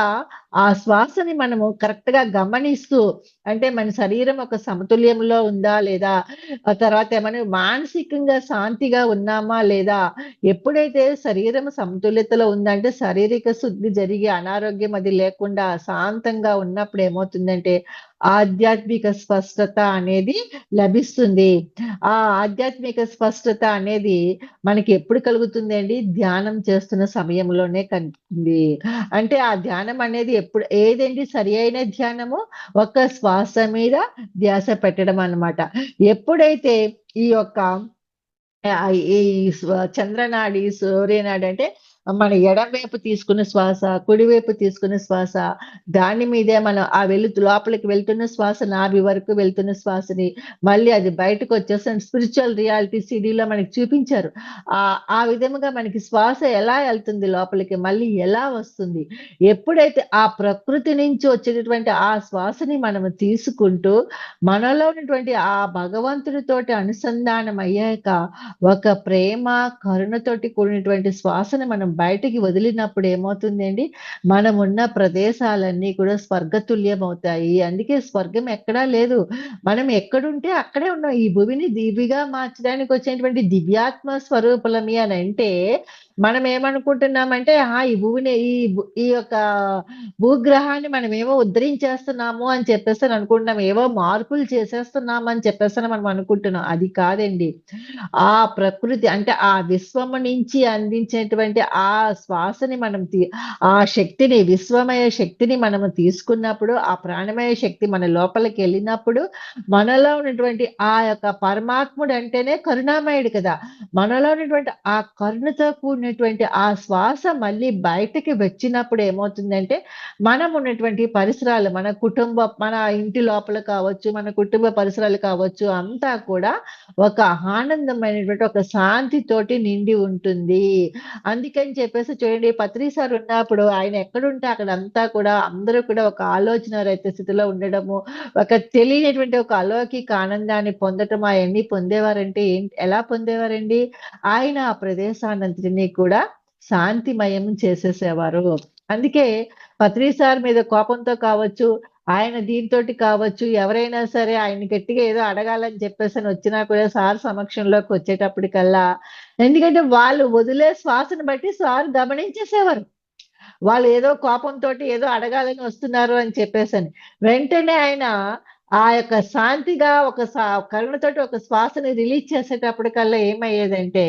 ఆ శ్వాసని మనము కరెక్ట్‌గా గమనిస్తూ అంటే మన శరీరం ఒక సమతుల్యంలో ఉందా లేదా? ఆ తర్వాత ఏమన్నా మానసికంగా శాంతిగా ఉన్నామా లేదా? ఎప్పుడైతే శరీరం సమతుల్యతలో ఉందంటే శారీరక శుద్ధి జరిగి అనారోగ్యం అది లేకుండా శాంతంగా ఉన్నప్పుడు ఏమవుతుందంటే ఆధ్యాత్మిక స్పష్టత అనేది లభిస్తుంది. ఆ ఆధ్యాత్మిక స్పష్టత అనేది మనకి ఎప్పుడు కలుగుతుంది అండి? ధ్యానం చేస్తున్న సమయంలోనే కలుగుతుంది. అంటే ఆ ధ్యానం అనేది ఏదండి సరియైన ధ్యానము? ఒక శ్వాస మీద ధ్యాస పెట్టడం అన్నమాట. ఎప్పుడైతే ఈ యొక్క ఈ చంద్రనాడి, సూర్యనాడి అంటే మన ఎడమ వైపు తీసుకున్న శ్వాస, కుడివైపు తీసుకున్న శ్వాస, దాని మీదే మనం ఆ లోపలికి వెళ్తున్న శ్వాస నాభి వరకు వెళ్తున్న శ్వాసని, మళ్ళీ అది బయటకొచ్చేసి స్పిరిచువల్ రియాలిటీ సీడీలో మనకి చూపించారు. ఆ విధముగా మనకి శ్వాస ఎలా ఎళ్తుంది లోపలికి, మళ్ళీ ఎలా వస్తుంది. ఎప్పుడైతే ఆ ప్రకృతి నుంచి వచ్చేటటువంటి ఆ శ్వాసని మనము తీసుకుంటూ, మనలో ఉన్నటువంటి ఆ భగవంతుడితోటి అనుసంధానం అయ్యాక ఒక ప్రేమ, కరుణతోటి కూడినటువంటి శ్వాసను మనం బయటికి వదిలినప్పుడు ఏమవుతుందండి, మనమున్న ప్రదేశాలన్నీ కూడా స్వర్గతుల్యమవుతాయి. అందుకే స్వర్గం ఎక్కడా లేదు. మనం ఎక్కడుంటే అక్కడే ఉన్నాం. ఈ భూమిని దివిగా మార్చడానికి వచ్చేటువంటి దివ్యాత్మ స్వరూపులమి అనంటే, మనం ఏమనుకుంటున్నామంటే ఈ భూమిని ఈ యొక్క భూగ్రహాన్ని మనమేమో ఉద్ధరించేస్తున్నాము అని చెప్పేసని అనుకుంటున్నాం. ఏవో మార్పులు చేసేస్తున్నాము అని చెప్పేసని మనం అనుకుంటున్నాం. అది కాదండి. ఆ ప్రకృతి అంటే ఆ విశ్వము నుంచి అందించేటువంటి ఆ శ్వాసని మనం ఆ శక్తిని, విశ్వమయ శక్తిని మనము తీసుకున్నప్పుడు, ఆ ప్రాణమయ శక్తి మన లోపలికెళ్ళినప్పుడు, మనలో ఉన్నటువంటి ఆ యొక్క పరమాత్ముడు అంటేనే కరుణామయుడు కదా! మనలో ఉన్నటువంటి ఆ కరుణతో కూడినటువంటి ఆ శ్వాస మళ్ళీ బయటకి వచ్చినప్పుడు ఏమవుతుందంటే, మనం ఉన్నటువంటి పరిసరాలు, మన ఇంటి లోపల కావచ్చు, మన కుటుంబ పరిసరాలు కావచ్చు, అంతా కూడా ఒక ఆనందమైనటువంటి ఒక శాంతితోటి నిండి ఉంటుంది. అందుకని చెప్పేసి చూడండి, పత్రి సార్ ఉన్నప్పుడు ఆయన ఎక్కడుంటే అక్కడంతా కూడా అందరూ కూడా ఒక ఆలోచన రహిత స్థితిలో ఉండడము, ఒక తెలియనటువంటి ఒక అలౌకిక ఆనందాన్ని పొందటం అయన్నీ పొందేవారంటే ఎలా పొందేవారండి? ఆయన ఆ ప్రదేశాన్నంతటిని కూడా శాంతిమయం చేసేసేవారు. అందుకే పత్రి సార్ మీద కోపంతో కావచ్చు, ఆయన దీనితోటి కావచ్చు, ఎవరైనా సరే ఆయన్ని గట్టిగా ఏదో అడగాలని చెప్పేసని వచ్చినా కూడా సార్ సమక్షంలోకి వచ్చేటప్పటికల్లా, ఎందుకంటే వాళ్ళు వదిలే శ్వాసను బట్టి సార్ గమనించేసేవారు. వాళ్ళు ఏదో కోపంతోటి ఏదో అడగాలని వస్తున్నారు అని చెప్పేసని. వెంటనే ఆయన ఆ యొక్క శాంతిగా కరుణతోటి ఒక శ్వాసని రిలీజ్ చేసేటప్పటికల్లా ఏమయ్యేదంటే,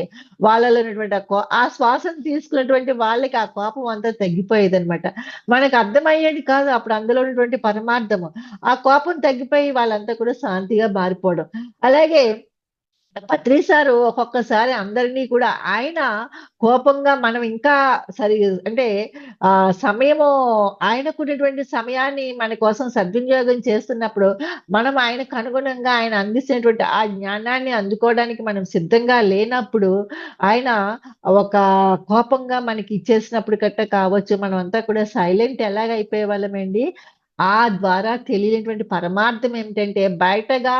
వాళ్ళలో ఉన్నటువంటి ఆ శ్వాసను తీసుకున్నటువంటి వాళ్ళకి ఆ కోపం అంతా తగ్గిపోయేదనమాట. మనకు అర్థమయ్యేది కాదు అప్పుడు అందులో ఉన్నటువంటి పరమార్థము. ఆ కోపం తగ్గిపోయి వాళ్ళంతా కూడా శాంతిగా మారిపోవడం. అలాగే పత్రి సారు ఒక్కొక్కసారి అందరినీ కూడా ఆయన కోపంగా మనం ఇంకా సరి అంటే సమయము ఆయనకున్నటువంటి సమయాన్ని మన కోసం సద్వినియోగం చేస్తున్నప్పుడు, మనం ఆయనకు అనుగుణంగా ఆయన అందిస్తున్నటువంటి ఆ జ్ఞానాన్ని అందుకోవడానికి మనం సిద్ధంగా లేనప్పుడు, ఆయన ఒక కోపంగా మనకి ఇచ్చేసినప్పుడు కావచ్చు, మనమంతా కూడా సైలెంట్ ఎలాగైపోయేవాళ్ళమండి. ఆ ద్వారా తెలియనటువంటి పరమార్థం ఏమిటంటే, బయటగా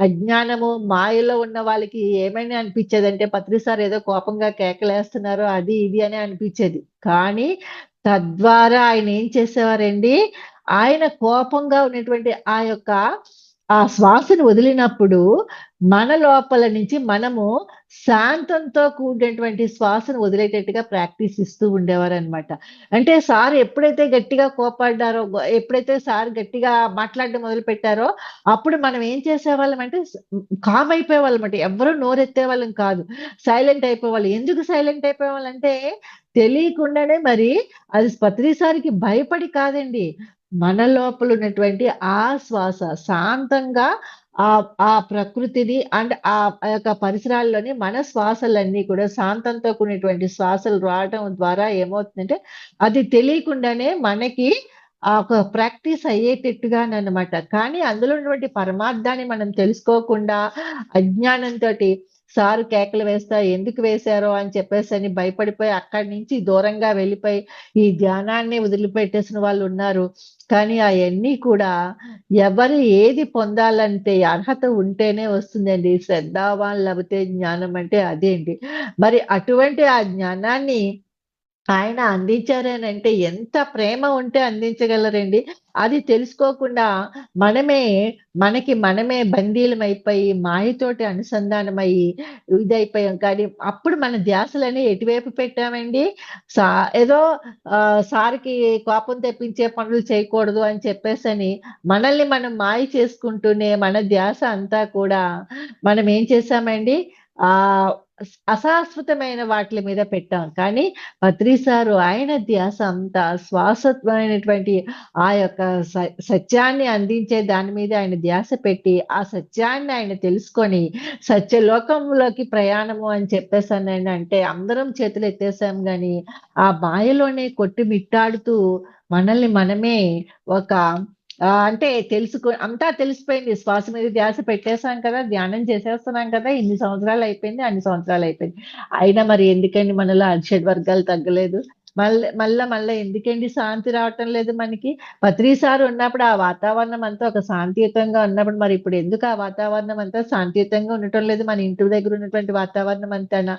అజ్ఞానము, మాయలో ఉన్న వాళ్ళకి ఏమైనా అనిపిచ్చేదంటే, పత్రి సార్ ఏదో కోపంగా కేకలేస్తున్నారు అది, ఇది అని అనిపిచ్చేది. కానీ, తద్వారా ఆయన ఏం చేసేవారండి, ఆయన కోపంగా ఉన్నటువంటి ఆ శ్వాసను వదిలినప్పుడు, మన లోపల నుంచి మనము శాంతంతో కూడినటువంటి శ్వాసను వదిలేటట్టుగా ప్రాక్టీస్ ఇస్తూ ఉండేవారనమాట. అంటే సార్ ఎప్పుడైతే గట్టిగా కోప్పడ్డారో, ఎప్పుడైతే సార్ గట్టిగా మాట్లాడడం మొదలుపెట్టారో, అప్పుడు మనం ఏం చేసేవాళ్ళమంటే కామ్ అయిపోయేవాళ్ళమాట. ఎవ్వరు నోరెత్తేవాళ్ళం కాదు. సైలెంట్ అయిపోయేవాళ్ళు. ఎందుకు సైలెంట్ అయిపోయేవాళ్ళంటే, తెలియకుండానే మరి అది పత్రి సార్‌కి భయపడి కాదండి. మన లోపల ఉన్నటువంటి ఆ శ్వాస శాంతంగా ఆ ప్రకృతిని అండ్ ఆ యొక్క పరిసరాల్లోని మన శ్వాసలన్నీ కూడా శాంతంతో కూడినటువంటి శ్వాసలు రావటం ద్వారా ఏమవుతుందంటే, అది తెలియకుండానే మనకి ఒక ప్రాక్టీస్ అయ్యేటట్టుగాననమాట. కానీ అందులో ఉన్నటువంటి పరమార్థాన్ని మనం తెలుసుకోకుండా అజ్ఞానంతోటి సారు కేకలు వేస్తా ఎందుకు వేశారో అని చెప్పేసని భయపడిపోయి అక్కడి నుంచి దూరంగా వెళ్ళిపోయి ఈ ధ్యానాన్ని వదిలిపెట్టేసిన వాళ్ళున్నారు. కానీ అయన్నీ కూడా ఎవరు ఏది పొందాలంటే అర్హత ఉంటేనే వస్తుందండి. శ్రద్ధావాన్ లభతే జ్ఞానం అంటే అదే అండి. మరి అటువంటి ఆ జ్ఞానాన్ని ఆయన అందించారనంటే ఎంత ప్రేమ ఉంటే అందించగలరండి. అది తెలుసుకోకుండా మనమే మనమే బందీలమైపోయి మాయతోటి అనుసంధానమయ్యి ఇదైపోయాం. కానీ అప్పుడు మన ధ్యాసలన్నీ ఎటువైపు పెట్టామండి? సా ఏదో సార్‌కి కోపం తెప్పించే పనులు చేయకూడదు అని చెప్పేసని మనల్ని మనం మాయ చేసుకుంటూనే మన ధ్యాస అంతా కూడా మనం ఏం చేశామండి? ఆహ్, అశాశ్వతమైన వాటిల మీద పెట్టాం. కానీ పత్రి సారు ఆయన ధ్యాస అంతా శ్వాసత్వమైనటువంటి ఆ యొక్క సత్యాన్ని అందించే దాని మీద ఆయన ధ్యాస పెట్టి, ఆ సత్యాన్ని ఆయన తెలుసుకొని, సత్యలోకంలోకి ప్రయాణము అని చెప్పేసనండి అంటే అందరం చేతులెత్తేసాం గానీ, ఆ మాయలోనే కొట్టుమిట్టాడుతూ మనల్ని మనమే ఒక అంటే అంతా తెలిసిపోయింది. శ్వాస మీద ధ్యాస పెట్టేసాం కదా! ధ్యానం చేసేస్తున్నాం కదా! ఇన్ని సంవత్సరాలయిపోయింది, అన్ని సంవత్సరాలయిపోయింది. అయినా మరి ఎందుకండి మనలో అరిషడ్ తగ్గలేదు? మళ్ళా ఎందుకండి శాంతి రావటం లేదు మనకి? పత్రి సార్ ఉన్నప్పుడు ఆ వాతావరణం అంతా ఒక శాంతియుతంగా ఉన్నప్పుడు మరి ఇప్పుడు ఎందుకు ఆ వాతావరణం అంతా శాంతియుతంగా ఉండటం లేదు? మన ఇంటి దగ్గర ఉన్నటువంటి వాతావరణం అంతానా?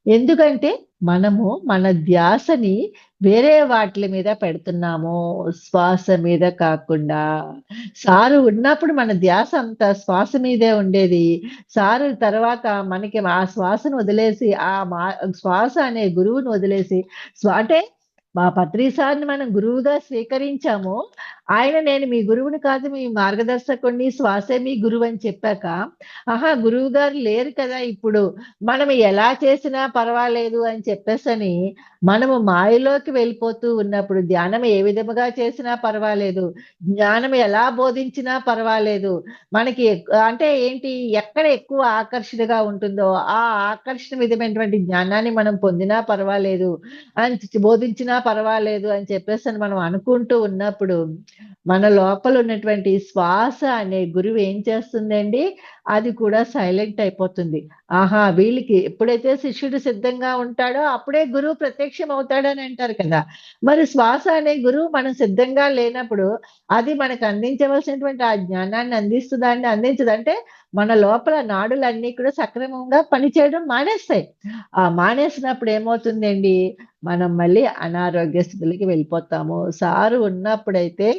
ఎందుకంటే మనము మన ధ్యాసని వేరే వాట్లి మీద పెడుతున్నాము. శ్వాస మీద కాకుండా. సారు ఉన్నప్పుడు మన ధ్యాస అంతా శ్వాస మీదే ఉండేది. సారు తర్వాత మనకి ఆ శ్వాసను వదిలేసి శ్వాస అనే గురువుని వదిలేసి అంటే మా పత్రి సార్‌ని మనం గురువుగా స్వీకరించాము. ఆయన నేను మీ గురువుని కాదు, మీ మార్గదర్శకుడిని, శ్వాసే మీ గురువని చెప్పాక, ఆహా! గురువుగారు లేరు కదా ఇప్పుడు. మనం ఎలా చేసినా పర్వాలేదు అని చెప్పేసని, మనము మాయలోకి వెళ్ళిపోతూ ఉన్నప్పుడు, ధ్యానం ఏ విధముగా చేసినా పర్వాలేదు. జ్ఞానం ఎలా బోధించినా పర్వాలేదు. మనకి అంటే ఏంటి, ఎక్కడ ఎక్కువ ఆకర్షణగా ఉంటుందో, ఆ ఆకర్షణ విధమైనటువంటి జ్ఞానాన్ని మనం పొందినా పర్వాలేదు అని బోధించినా పర్వాలేదు అని చెప్పేసని మనం అనుకుంటూ ఉన్నప్పుడు, మన లోపల ఉన్నటువంటి శ్వాస అనే గురువు ఏం చేస్తుందండి, అది కూడా సైలెంట్ అయిపోతుంది. ఆహా! వీళ్ళకి ఎప్పుడైతే శిష్యుడు సిద్ధంగా ఉంటాడో అప్పుడే గురువు ప్రత్యక్షం అవుతాడని అంటారు కదా! మరి శ్వాస అనే గురువు మనం సిద్ధంగా లేనప్పుడు అది మనకు అందించవలసినటువంటి ఆ జ్ఞానాన్ని అందిస్తుందా అండి? అందించదు. అంటే మన లోపల నాడులన్నీ కూడా సక్రమంగా పనిచేయడం మానేస్తాయి. ఆ మానేసినప్పుడు ఏమవుతుందండి, మనం మళ్ళీ అనారోగ్య స్థితులకి వెళ్ళిపోతాము. సారు ఉన్నప్పుడైతే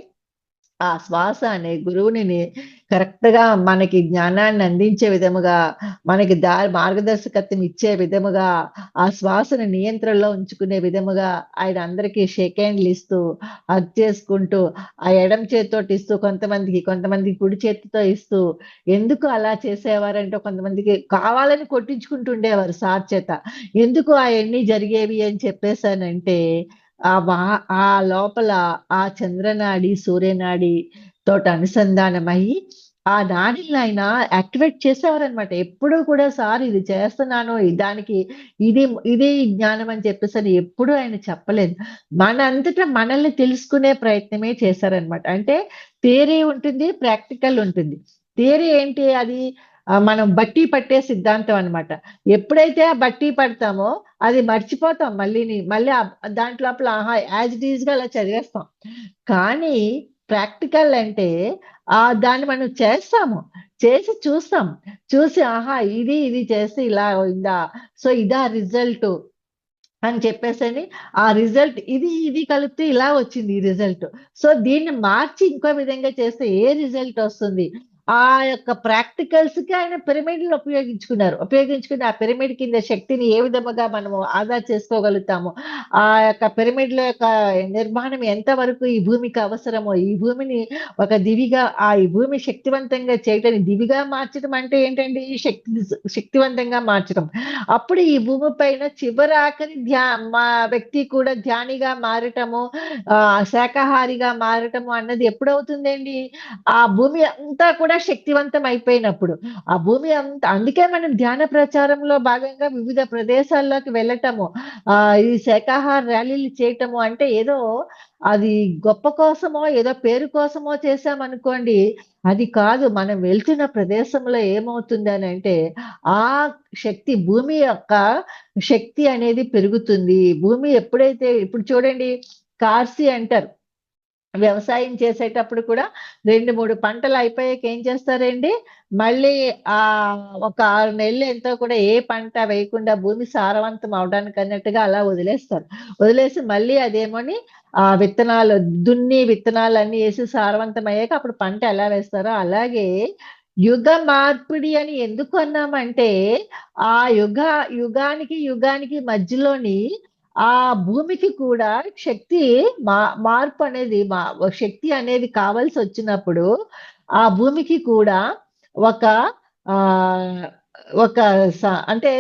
ఆ శ్వాస అనే గురువునిని కరెక్ట్‌గా మనకి జ్ఞానాన్ని అందించే విధముగా, మనకి మార్గదర్శకత్వం ఇచ్చే విధముగా, ఆ శ్వాసను నియంత్రణలో ఉంచుకునే విధముగా ఆయన అందరికీ షేక్ హ్యాండ్‌లు ఇస్తూ, హగ్ చేసుకుంటూ, ఆ ఎడమ చేత్తోటి ఇస్తూ కొంతమందికి కుడి చేతితో ఇస్తూ, ఎందుకు అలా చేసేవారంటే కొంతమందికి కావాలని కొట్టించుకుంటూ ఉండేవారు సార్ చేత. ఎందుకు అయన్నీ జరిగేవి అని చెప్పేసనంటే ఆ వా ఆ లోపల ఆ చంద్రనాడి, సూర్యనాడి తోటి అనుసంధానమయ్యి, ఆ నాడిని ఆయన యాక్టివేట్ చేసేవారనమాట. ఎప్పుడూ కూడా సార్ ఇది చేస్తున్నాను, దానికి ఇది ఇది జ్ఞానం అని చెప్పేసని ఎప్పుడూ ఆయన చెప్పలేదు. మన అంతటా మనల్ని తెలుసుకునే ప్రయత్నమే చేశారనమాట. అంటే థియరీ ఉంటుంది, ప్రాక్టికల్ ఉంటుంది. థియరీ ఏంటి అది మనం బట్టి పట్టే సిద్ధాంతం అనమాట. ఎప్పుడైతే ఆ బట్టి పడతామో అది మర్చిపోతాం మళ్ళీని. మళ్ళీ దాంట్ లోపల ఆహా! యాజ్ ఇట్ ఈజ్‌గా అలా చదివేస్తాం. కానీ ప్రాక్టికల్ అంటే దాన్ని మనం చేస్తాము. చేసి చూస్తాం. చూసి ఆహా! ఇది చేస్తే ఇలా అయిందా? సో, ఇదా రిజల్టు అని చెప్పేసని ఆ రిజల్ట్ ఇది కలిపితే ఇలా వచ్చింది ఈ రిజల్ట్. సో, దీన్ని మార్చి ఇంకో విధంగా చేస్తే ఏ రిజల్ట్ ఒస్తుంది? ఆ యొక్క ప్రాక్టికల్స్‌కి ఆయన పిరమిడ్‌లు ఉపయోగించుకున్నారు. ఉపయోగించుకుని ఆ పిరమిడ్ కింద శక్తిని ఏ విధముగా మనము ఆదా చేసుకోగలుగుతాము. ఆ యొక్క పిరమిడ్‌ల యొక్క నిర్మాణం ఎంత వరకు ఈ భూమికి అవసరమో, ఈ భూమిని ఒక దివిగా ఈ భూమి శక్తివంతంగా చేయటాన్ని దివిగా మార్చడం అంటే ఏంటండి? శక్తివంతంగా మార్చడం. అప్పుడు ఈ భూమి పైన చివరాఖరి మా వ్యక్తి కూడా ధ్యానిగా మారటము, శాకాహారిగా మారటము అన్నది ఎప్పుడవుతుందండి? ఆ భూమి అంతా కూడా శక్తివంతం అయిపోయినప్పుడు. ఆ భూమి అందుకే మనం ధ్యాన ప్రచారంలో భాగంగా వివిధ ప్రదేశాల్లోకి వెళ్ళటము, ఈ శాకాహార ర్యాలీలు చేయటము అంటే ఏదో అది గొప్ప కోసమో, ఏదో పేరు కోసమో చేశామనుకోండి, అది కాదు. మనం వెళ్తున్న ప్రదేశంలో ఏమవుతుందనంటే, ఆ శక్తి భూమి యొక్క శక్తి అనేది పెరుగుతుంది. భూమి ఎప్పుడైతే ఇప్పుడు చూడండి కార్సీ అంటారు. వ్యవసాయం చేసేటప్పుడు కూడా 2, 3 పంటలు అయిపోయాక ఏం చేస్తారండి? మళ్ళీ ఒక 6 నెలలు ఎంతో కూడా ఏ పంట వేయకుండా భూమి సారవంతం అవ్వడానికి అన్నట్టుగా అలా వదిలేస్తారు. వదిలేసి మళ్ళీ అదేమోని విత్తనాలు దున్ని విత్తనాలన్నీ ఏసి సారవంతం అయ్యాక అప్పుడు పంట ఎలా వేస్తారో అలాగే యుగ మార్పిడి అని ఎందుకు అన్నామంటే, ఆ యుగానికి మధ్యలోని ఆ భూమికి కూడా శక్తి మా మార్పనేది శక్తి అనేది కావాల్సొచ్చినప్పుడు, ఆ భూమికి కూడా ఒక ఆహ్, ఒక అంటే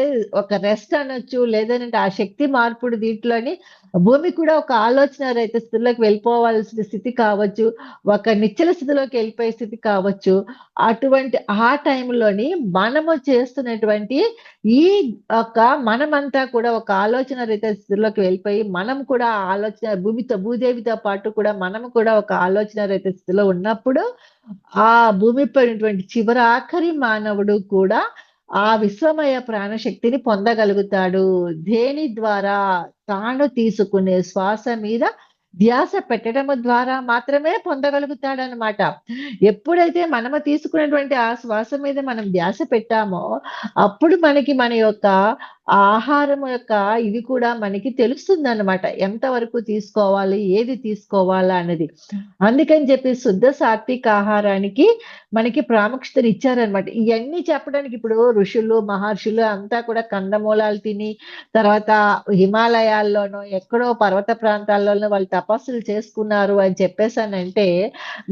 ఒక రెస్ట్ అనొచ్చు. లేదనంటే ఆ శక్తి మార్పుడు దీంట్లోని భూమి కూడా ఒక ఆలోచన రహిత స్థితిలోకి వెళ్ళిపోవాల్సిన స్థితి కావచ్చు. ఒక నిశ్చల స్థితిలోకి వెళ్ళిపోయే స్థితి కావచ్చు. అటువంటి ఆ టైంలోని మనము చేస్తున్నటువంటి ఈ ఒక మనమంతా కూడా ఒక ఆలోచన రహిత స్థితిలోకి వెళ్ళిపోయి, మనం కూడా ఆ ఆలోచన భూదేవితో పాటు కూడా మనము కూడా ఒక ఆలోచన రహిత స్థితిలో ఉన్నప్పుడు, ఆ భూమిపై ఉన్నటువంటి చివరాఖరి మానవుడు కూడా ఆ విశ్వమయ ప్రాణశక్తిని పొందగలుగుతాడు. దేని ద్వారా? తాను తీసుకునే శ్వాస మీద ధ్యాస పెట్టడము ద్వారా మాత్రమే పొందగలుగుతాడనమాట. ఎప్పుడైతే మనము తీసుకున్నటువంటి ఆ శ్వాస మీద మనం ధ్యాస పెట్టామో, అప్పుడు మనకి మన యొక్క ఆహారం యొక్క ఇది కూడా మనకి తెలుస్తుందనమాట. ఎంతవరకు తీసుకోవాలి, ఏది తీసుకోవాలా అన్నది. అందుకని చెప్పి శుద్ధ సాత్విక ఆహారానికి మనకి ప్రాముఖ్యతనిచ్చారనమాట. ఇయన్నీ చెప్పడానికి ఇప్పుడు ఋషులు, మహర్షులు అంతా కూడా కందమూలాలు తిని, తర్వాత హిమాలయాల్లోనో, ఎక్కడో పర్వత ప్రాంతాల్లోనో వాళ్ళు తపస్సులు చేసుకున్నారు అని చెప్పేసనంటే,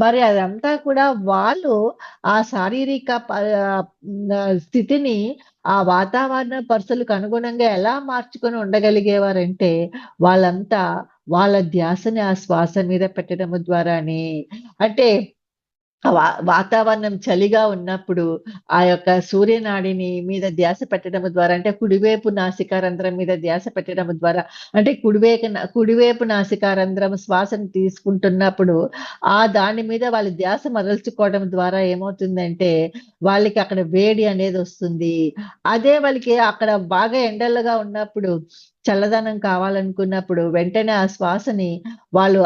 మరి అదంతా కూడా వాళ్ళు ఆ శారీరక స్థితిని ఆ వాతావరణ పరిస్థితులకు అనుగుణంగా ఎలా మార్చుకొని ఉండగలిగేవారంటే, వాళ్ళంతా వాళ్ళ ధ్యాసని ఆ శ్వాస మీద పెట్టడము ద్వారానే. అంటే వాతావరణం చలిగా ఉన్నప్పుడు, ఆ యొక్క సూర్యనాడిని మీద ధ్యాస పెట్టడము ద్వారా అంటే కుడివైపు నాసికా రంధ్రం మీద ధ్యాస పెట్టడము ద్వారా అంటే కుడివైపు నాసికా రంధ్రం శ్వాసను తీసుకుంటున్నప్పుడు, దాని మీద వాళ్ళు ధ్యాస మరల్చుకోవడం ద్వారా ఏమవుతుందంటే, వాళ్ళకి అక్కడ వేడి అనేదొస్తుంది. అదే వాళ్ళకి అక్కడ బాగా ఎండలుగా ఉన్నప్పుడు, చల్లదనం కావాలనుకున్నప్పుడు వెంటనే ఆ శ్వాసని వాళ్ళు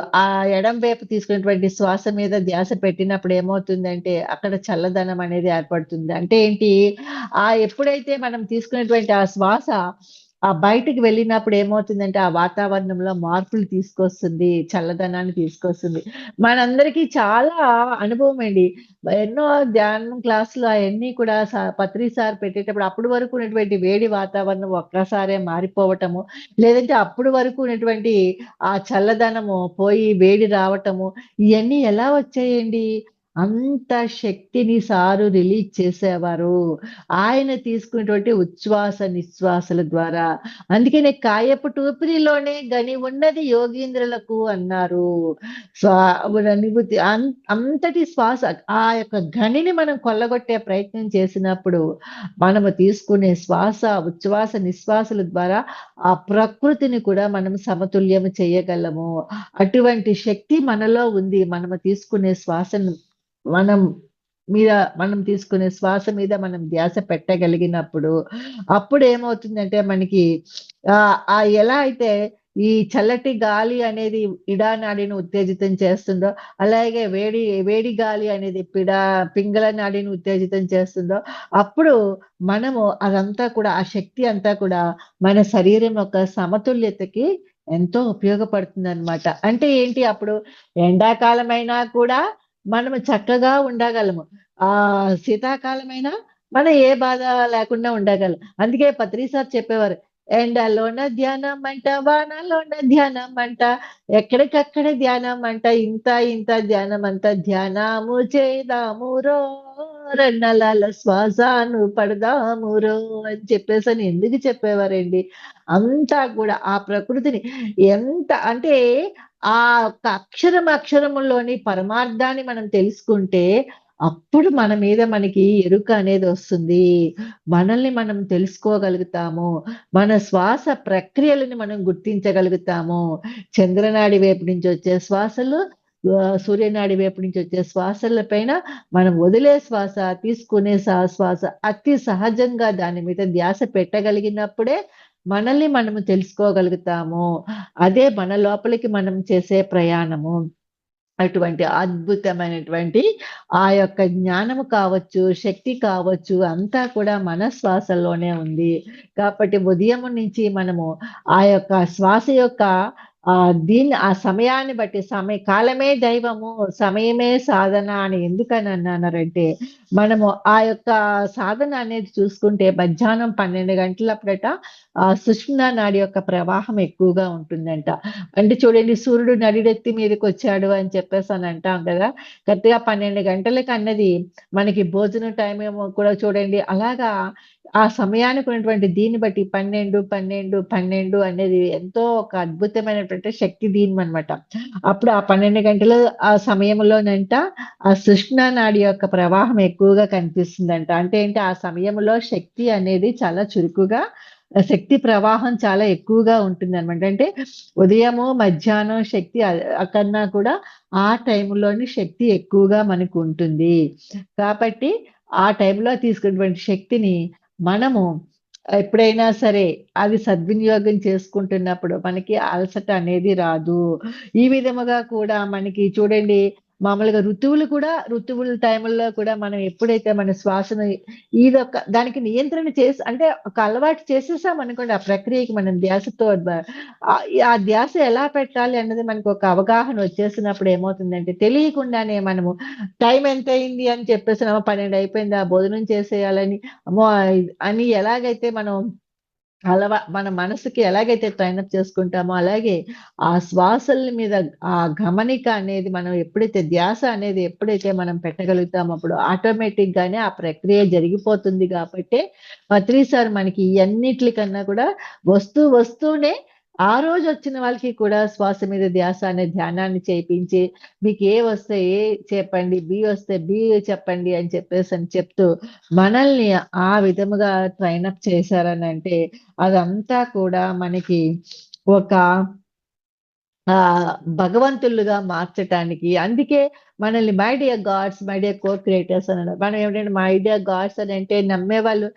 ఎడం వైపు తీసుకున్నటువంటి శ్వాస మీద ధ్యాస పెట్టినప్పుడు ఏమవుతుందంటే, అక్కడ చల్లదనం అనేది ఏర్పడుతుంది. అంటే ఏంటి? ఎప్పుడైతే మనం తీసుకున్నటువంటి ఆ శ్వాస బయటికి వెళ్ళినప్పుడు ఏమవుతుందంటే, ఆ వాతావరణంలో మార్పులు తీసుకొస్తుంది. చల్లదనాన్ని తీసుకొస్తుంది. మనందరికీ చాలా అనుభవమండి. ఎన్నో ధ్యానం క్లాసులు అయన్నీ కూడా పత్రి సార్ పెట్టేటప్పుడు అప్పటి వరకు ఉన్నటువంటి వేడి వాతావరణం ఒక్కసారే మారిపోవటము, లేదంటే అప్పటి వరకు ఉన్నటువంటి ఆ చల్లదనము పోయి వేడి రావటము, ఇయన్నీ ఎలా వచ్చాయండి? అంత శక్తిని సారు రిలీజ్ చేసేవారు. ఆయన తీసుకున్నటువంటి ఉచ్ఛ్వాస, నిశ్వాసల ద్వారా. అందుకనే కాయపు టూపిరిలోనే గని ఉన్నది యోగీంద్రులకు అన్నారు. స్వా అనుభూతి అంతటి శ్వాస ఆ యొక్క గనిని మనం కొల్లగొట్టే ప్రయత్నం చేసినప్పుడు, మనము తీసుకునే శ్వాస, ఉచ్ఛ్వాస, నిశ్వాసల ద్వారా ఆ ప్రకృతిని కూడా మనం సమతుల్యం చేయగలము. అటువంటి శక్తి మనలో ఉంది. మనము తీసుకునే శ్వాసను మనం మీద మనం తీసుకునే శ్వాస మీద మనం ధ్యాస పెట్టగలిగినప్పుడు, అప్పుడేమవుతుందంటే మనకి ఎలా అయితే ఈ చల్లటి గాలి అనేది ఇడానాడిని ఉత్తేజితం చేస్తుందో, అలాగే వేడి గాలి అనేది పింగళ నాడిని ఉత్తేజితం చేస్తుందో, అప్పుడు మనము అదంతా కూడా ఆ శక్తి అంతా కూడా మన శరీరం యొక్క సమతుల్యతకి ఎంతో ఉపయోగపడుతుందనమాట. అంటే ఏంటి అప్పుడు ఎండాకాలమైనా కూడా మనము చక్కగా ఉండగలము. శీతాకాలమైనా మనం ఏ బాధ లేకుండా ఉండగలం. అందుకే పత్రి సార్ చెప్పేవారు. ఎండలోన ధ్యానమంట, వానలోన ధ్యానమంట, ఎక్కడికక్కడే ధ్యానమంట, ఇంత ఇంత ధ్యానమంట, ధ్యానము చేదామురో, రెన్నలాల శ్వాసను పడదామురో అని చెప్పేసని ఎందుకు చెప్పేవారండి. అంతా కూడా ఆ ప్రకృతిని ఎంత అంటే ఒక్క అక్షరములోని పరమార్థాన్ని మనం తెలుసుకుంటే, అప్పుడు మన మీద మనకి ఎరుక అనేదొస్తుంది. మనల్ని మనం తెలుసుకోగలుగుతాము. మన శ్వాస ప్రక్రియలని మనం గుర్తించగలుగుతాము. చంద్రనాడి వైపు నుంచి వచ్చే శ్వాసలు, సూర్యనాడి వైపు నుంచి వచ్చే శ్వాసల పైన మనం వదిలే శ్వాస, తీసుకునే శ్వాస అతి సహజంగా దాని మీద ధ్యాస పెట్టగలిగినప్పుడే మనల్ని మనము తెలుసుకోగలుగుతాము. అదే మన లోపలికి మనం చేసే ప్రయాణము. అటువంటి అద్భుతమైనటువంటి ఆ యొక్క జ్ఞానము కావచ్చు, శక్తి కావచ్చు అంతా కూడా మన శ్వాసలోనే ఉంది. కాబట్టి ఉదయము నుంచి మనము ఆ యొక్క శ్వాస యొక్క ఆ సమయాన్ని బట్టి కాలమే దైవము, సమయమే సాధన అని ఎందుకనన్నారంటే, మనము ఆ యొక్క సాధన అనేది చూసుకుంటే మధ్యాహ్నం 12 గంటలప్పుడట సుషుమ్నా నాడి యొక్క ప్రవాహం ఎక్కువగా ఉంటుందంట. అంటే చూడండి సూర్యుడు నడినెత్తి మీదకొచ్చాడు అని చెప్పేసని అంటాం కదా! కరెక్ట్‌గా 12 గంటలకన్నది మనకి భోజనం టైమ్ ఏమో కూడా చూడండి. అలాగా ఆ సమయానికి ఉన్నటువంటి దీన్ని బట్టి 12, 12, 12 అనేది ఎంతో ఒక అద్భుతమైనటువంటి శక్తి దీనమనమాట. అప్పుడు ఆ 12 గంటల ఆ సమయంలోనంట ఆ సుషుమ్నా నాడి యొక్క ప్రవాహం ఎక్కువగా కనిపిస్తుందంట. అంటే ఏంటి ఆ సమయంలో శక్తి అనేది చాలా చురుకుగా శక్తి ప్రవాహం చాలా ఎక్కువగా ఉంటుందనమాట. అంటే ఉదయము, మధ్యాహ్నం శక్తి కన్నా కూడా ఆ టైంలోని శక్తి ఎక్కువగా మనకుంటుంది. కాబట్టి ఆ టైంలో తీసుకున్నటువంటి శక్తిని మనము ఎప్పుడైనా సరే అది సద్వినియోగం చేసుకుంటున్నప్పుడు మనకి అలసట అనేది రాదు. ఈ విధముగా కూడా మనకి చూడండి మామూలుగా ఋతువుల టైముల్లో కూడా మనం ఎప్పుడైతే మన శ్వాసను దానికి నియంత్రణ చేసి అంటే ఒక అలవాటు చేసేసామనుకోండి ఆ ప్రక్రియకి మనం ధ్యాసతో ఆ ధ్యాస ఎలా పెట్టాలి అన్నది మనకొక అవగాహన వచ్చేసినప్పుడు ఏమవుతుందంటే తెలియకుండానే మనము టైం ఎంతయింది అని చెప్పేసి 12 అయిపోయిందా భోజనం చేసేయాలని అమ్మో! అని ఎలాగైతే మనం మన మనసుకి ఎలాగైతే ట్రైనప్ చేసుకుంటామో, అలాగే ఆ శ్వాసల మీద ఆ గమనిక అనేది మనం ఎప్పుడైతే ధ్యాస అనేది ఎప్పుడైతే మనం పెట్టగలుగుతామో, అప్పుడు ఆటోమేటిక్‌గానే ఆ ప్రక్రియ జరిగిపోతుంది గాబట్టే పత్రి సార్ మనకి ఇయన్నిట్లికన్నా కూడా వస్తూనే ఆ రోజొచ్చిన వాళ్ళకి కూడా శ్వాస మీద ధ్యాస అనే ధ్యానాన్ని చేపించి, మీకు ఏ వస్తే ఏ చెప్పండి, బి వస్తే బి చెప్పండి అని చెప్పేసని చెప్తూ, మనల్ని ఆ విధముగా ట్రైనప్ చేశారనంటే అదంతా కూడా మనకి ఒక భగవంతులుగా మార్చటానికి అందుకే మనల్ని my dear God's, my dear co creators అనడం. మనం ఏమిటంటే మై డియర్ గాడ్స్ అని అంటే నమ్మేవాళ్ళు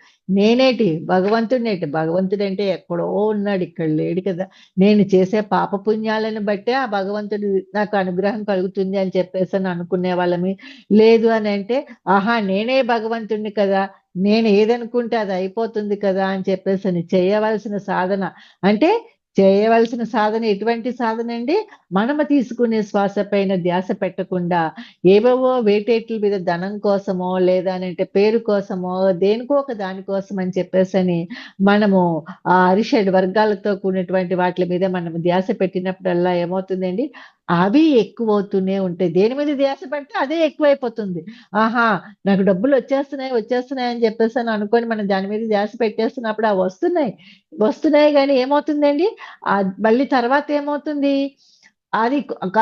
భగవంతుడంటే ఎక్కడో ఉన్నాడు ఇక్కడ లేడు కదా! నేను చేసే పాప పుణ్యాలను బట్టే ఆ భగవంతుడు నాకు అనుగ్రహం కలుగుతుంది అని చెప్పేసని అనుకునే వాళ్ళమి. లేదు అనంటే ఆహా! నేనే భగవంతుడిని కదా! నేను ఏదనుకుంటే అది అయిపోతుంది కదా! అని చెప్పేసని చేయవలసిన సాధన అంటే చేయవలసిన సాధన ఎటువంటి సాధనండి? మనము తీసుకునే శ్వాస పైన ధ్యాస పెట్టకుండా, ఏవేవో వేటేట్ల మీద ధనం కోసమో, లేదా అనంటే పేరు కోసమో, దేనికో ఒక దాని కోసం అని చెప్పేసని మనము అరిషడ్ వర్గాలతో కూడినటువంటి వాట్లి మీద మనం ధ్యాస పెట్టినప్పుడల్లా ఏమవుతుందండి? అవి ఎక్కువవుతూనే ఉంటాయి. దేని మీద ధ్యాస పెడితే అదే ఎక్కువైపోతుంది. ఆహా! నాకు వచ్చేస్తున్నాయి అని చెప్పేసని అనుకోని మనం దాని మీద ధ్యాస పెట్టేస్తున్నప్పుడు వస్తున్నాయి గానీ ఏమవుతుందండి? మళ్ళీ తర్వాతేమవుతుంది? అది క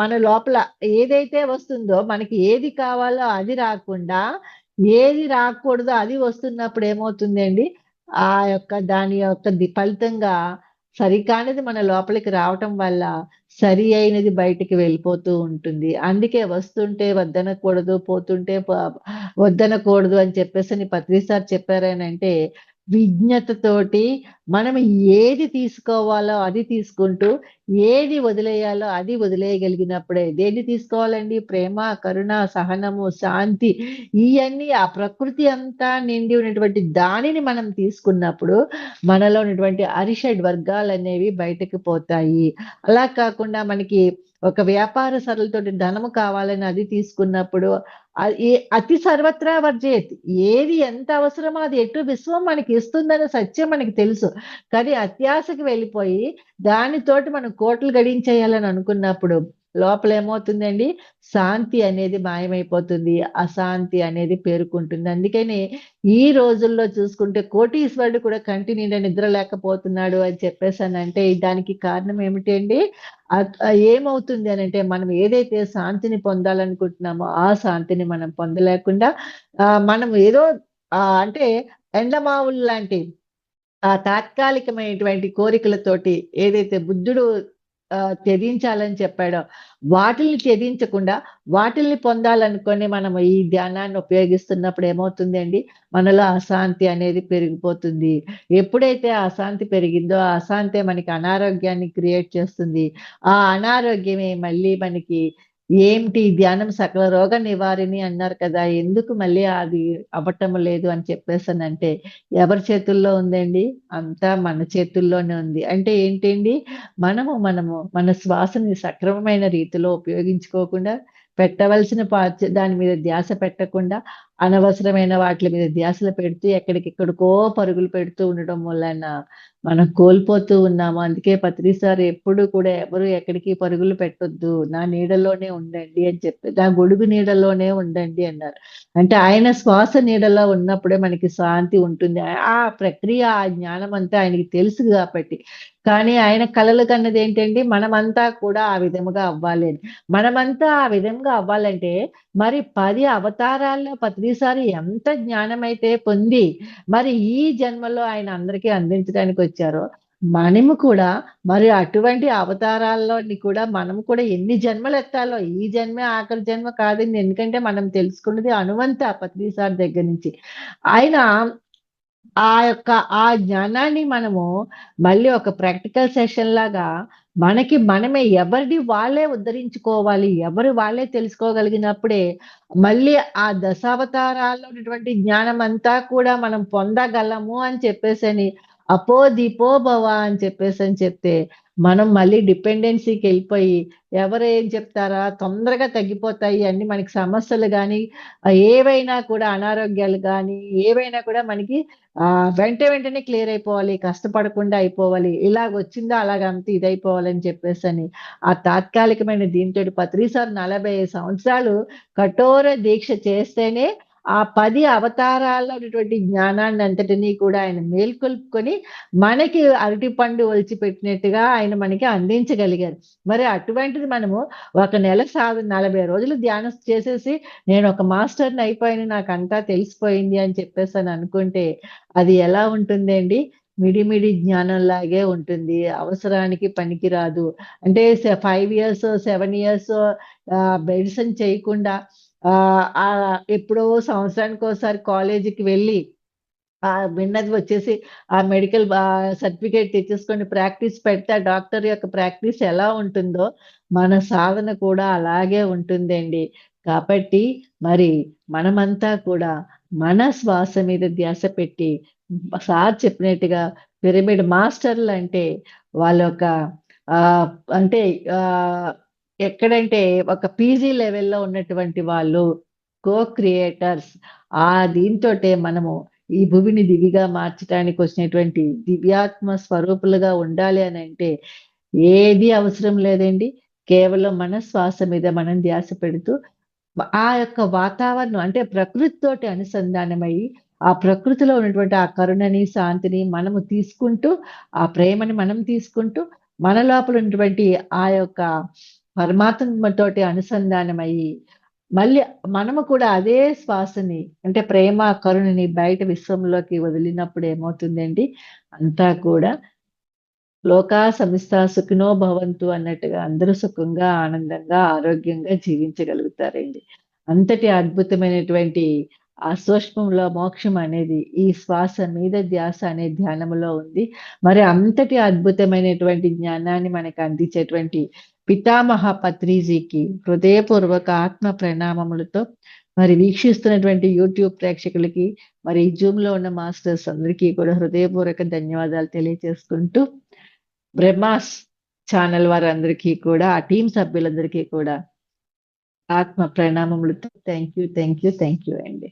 మన లోపల ఏదైతే వస్తుందో, మనకి ఏది కావాలో అది రాకుండా, ఏది రాకూడదో అది వస్తున్నప్పుడు ఏమవుతుందండి? దాని యొక్క ఫలితంగా సరికానిది మన లోపలికి రావటం వల్ల, సరి అయినది బయటికి వెళ్ళిపోతూ ఉంటుంది. అందుకే వస్తుంటే వద్దనకూడదు, పోతుంటే వద్దనకూడదు అని చెప్పేసని పత్రి సార్ చెప్పారనంటే, విజ్ఞతతోటి మనం ఏది తీసుకోవాలో అది తీసుకుంటూ, ఏది వదిలేయాలో అది వదిలేయగలిగినప్పుడే. దేన్ని తీసుకోవాలండి? ప్రేమ, కరుణ, సహనము, శాంతి ఇయన్నీ ఆ ప్రకృతి అంతా నిండి ఉన్నటువంటి దానిని మనం తీసుకున్నప్పుడు, మనలో ఉన్నటువంటి అరిషడ్ వర్గాలనేవి బయటకు పోతాయి. అలా కాకుండా మనకి ఒక వ్యాపారసరులతోటి ధనము కావాలని అది తీసుకున్నప్పుడు అతి సర్వత్రా వర్జేత్. ఏది ఎంత అవసరమో అది ఎటు విశ్వం మనకిస్తుందనే సత్యం మనకి తెలుసు. కానీ అత్యాశకి వెళ్ళిపోయి, దానితోటి మనం కోట్లు గడించేయాలని అనుకున్నప్పుడు, లోపలేమవుతుందండి? శాంతి అనేది మాయమైపోతుంది. అశాంతి అనేది పేరుకుంటుంది. అందుకని ఈ రోజుల్లో చూసుకుంటే కోటీశ్వరుడు కూడా కంటి నిండా నిద్ర లేకపోతున్నాడు అని చెప్పేసనంటే, దానికి కారణం ఏమిటి అండి? ఏమవుతుంది అనంటే, మనం ఏదైతే శాంతిని పొందాలనుకుంటున్నామో, ఆ శాంతిని మనం పొందలేకుండా మనం ఏదో అంటే ఎండమావుల్లాంటి తాత్కాలికమైనటువంటి కోరికలతోటి ఏదైతే బుద్ధుడు త్యజించాలని చెప్పాడో, వాటిల్ని త్యజించకుండా, వాటిల్ని పొందాలనుకోని మనం ఈ ధ్యానాన్ని ఉపయోగిస్తున్నప్పుడు ఏమవుతుందండి, మనలో అశాంతి అనేది పెరిగిపోతుంది. ఎప్పుడైతే అశాంతి పెరిగిందో, ఆ అశాంతే మనకి అనారోగ్యాన్ని క్రియేట్ చేస్తుంది. ఆ అనారోగ్యమే మళ్ళీ మనకి ఏంటి ధ్యానం సకల రోగ నివారిణి అన్నారు కదా! ఎందుకు మళ్ళీ అది అవ్వటం లేదు అని చెప్పేసనంటే, ఎవరి చేతుల్లో ఉందండి? అంతా మన చేతుల్లోనే ఉంది. అంటే ఏంటండి? మనము మన శ్వాసని సక్రమమైన రీతిలో ఉపయోగించుకోకుండా, పెట్టవలసిన దాని మీద ధ్యాస పెట్టకుండా, అనవసరమైన వాట్లి మీద ధ్యాసలు పెడుతూ, ఎక్కడికెక్కడికో పరుగులు పెడుతూ ఉండడం వలన మనం కోల్పోతూ ఉన్నాము. అందుకే పత్రి సార్ ఎప్పుడు కూడా ఎవరు ఎక్కడికి పరుగులు పెట్టొద్దు. నా నీడలోనే ఉండండి అని నా గొడుగు నీడలోనే ఉండండి అన్నారు. అంటే ఆయన శ్వాస నీడలో ఉన్నప్పుడే మనకి శాంతి ఉంటుంది. ఆ ప్రక్రియ, ఆ జ్ఞానం అంతా ఆయనకి తెలుసు గాబట్టి. కానీ ఆయన కలలు కన్నదేంటండి? మనమంతా కూడా ఆ విధముగా అవ్వాలి అని. మనమంతా ఆ విధంగా అవ్వాలంటే, మరి 10 అవతారాల్లో పత్రిసారి ఎంత జ్ఞానమైతే పొంది, మరి ఈ జన్మలో ఆయన అందరికీ అందించడానికొచ్చారో, మనము కూడా మరి అటువంటి అవతారాల్లోని కూడా మనం కూడా ఎన్ని జన్మలెత్తాలో, ఈ జన్మే ఆఖరి జన్మ కాదండి. ఎందుకంటే మనం తెలుసుకున్నది అణువంత పత్రిసారి దగ్గర నుంచి. ఆయన ఆ జ్ఞానాన్ని మనము మళ్ళీ ఒక ప్రాక్టికల్ సెషన్ లాగా మనకి మనమే ఎవరిది వాళ్ళే ఉద్ధరించుకోవాలి. ఎవరు వాళ్ళే తెలుసుకోగలిగినప్పుడే మళ్ళీ ఆ దశావతారాల్లో ఉన్నటువంటి జ్ఞానమంతా కూడా మనం పొందగలము అని చెప్పేసని అపో దిపో భవ అని చెప్పేసని చెప్తే మనం మళ్ళీ డిపెండెన్సీకెళ్ళిపోయి ఎవరు ఏం చెప్తారా తొందరగా తగ్గిపోతాయి అన్నీ మనకి సమస్యలు గానీ, ఏవైనా కూడా అనారోగ్యాలు గానీ, ఏవైనా కూడా మనకి వెంటనే క్లియర్ అయిపోవాలి. కష్టపడకుండా అయిపోవాలి. ఇలాగొచ్చిందా అలాగంత ఇదైపోవాలని చెప్పేసని, ఆ తాత్కాలికమైన దీనితోటి ప్రతిసారి 45 సంవత్సరాలు కఠోర దీక్ష చేస్తేనే ఆ 10 అవతారాల్లో ఉన్నటువంటి జ్ఞానాన్నంతటిని కూడా ఆయన మేల్కొల్పుకొని, మనకి అరటిపండు ఒలిచిపెట్టినట్టుగా ఆయన మనకి అందించగలిగారు. మరి అటువంటిది మనము ఒక నెల 40 రోజులు ధ్యానం చేసేసి, నేనొక మాస్టర్‌ని అయిపోయాను. నాకంతా తెలిసిపోయింది అని చెప్పేసని అనుకుంటే అది ఎలా ఉంటుందండి? మిడిమిడి జ్ఞానంలాగే ఉంటుంది. అవసరానికి పనికిరాదు. అంటే 5 ఇయర్స్, 7 ఇయర్స్ మెడిసిన్ చేయకుండా ఎప్పుడో సంవత్సరానికోసారి కాలేజీకి వెళ్ళి విన్నది వచ్చేసి ఆ మెడికల్ సర్టిఫికేట్ తెచ్చేసుకొని ప్రాక్టీస్ పెడితే ఆ డాక్టర్ యొక్క ప్రాక్టీస్ ఎలా ఉంటుందో, మన సాధన కూడా అలాగే ఉంటుందండి. కాబట్టి మరి మనమంతా కూడా మన శ్వాస మీద ధ్యాస పెట్టి సార్ చెప్పినట్టుగా పిరమిడ్ మాస్టర్‌లంటే వాళ్ళొక ఆహ్, అంటే ఆహ్, ఎక్కడంటే ఒక పీజీ లెవెల్‌లో ఉన్నటువంటి వాళ్ళు, కో క్రియేటర్స్ దీంతోటే మనము ఈ భూమిని దివిగా మార్చటానికొచ్చినటువంటి దివ్యాత్మ స్వరూపులుగా ఉండాలి అనంటే, ఏది అవసరం లేదండి. కేవలం మన శ్వాస మీద మనం ధ్యాస పెడుతూ, ఆ యొక్క వాతావరణం అంటే ప్రకృతితోటి అనుసంధానమయ్యి, ఆ ప్రకృతిలో ఉన్నటువంటి ఆ కరుణని, శాంతిని మనము తీసుకుంటూ, ఆ ప్రేమని మనం తీసుకుంటూ, మన లోపల ఉన్నటువంటి ఆ యొక్క పరమాత్మతోటి అనుసంధానమయ్యి మళ్ళీ మనము కూడా అదే శ్వాసని అంటే ప్రేమ, కరుణని బయట విశ్వంలోకి వదిలినప్పుడు ఏమవుతుందండి, అంతా కూడా లోకా సమస్తా సుఖినో భవంతు అన్నట్టుగా అందరూ సుఖంగా, ఆనందంగా, ఆరోగ్యంగా జీవించగలుగుతారండి. అంతటి అద్భుతమైనటువంటి ఆ సూక్ష్మంలో మోక్షం అనేది ఈ శ్వాస మీద ధ్యాస అనే ధ్యానములో ఉంది. మరి అంతటి అద్భుతమైనటువంటి జ్ఞానాన్ని మనకు అందించేటువంటి పితామహ పత్రిజీకి హృదయపూర్వక ఆత్మ ప్రణామములతో మరి వీక్షిస్తున్నటువంటి యూట్యూబ్ ప్రేక్షకులకి, మరి జూమ్‌లో ఉన్న మాస్టర్స్ అందరికీ కూడా హృదయపూర్వక ధన్యవాదాలు తెలియజేసుకుంటూ బ్రహ్మాస్ ఛానల్ వారందరికీ కూడా, ఆ టీమ్ సభ్యులందరికీ కూడా ఆత్మ ప్రణామములతో థాంక్ యూ అండి.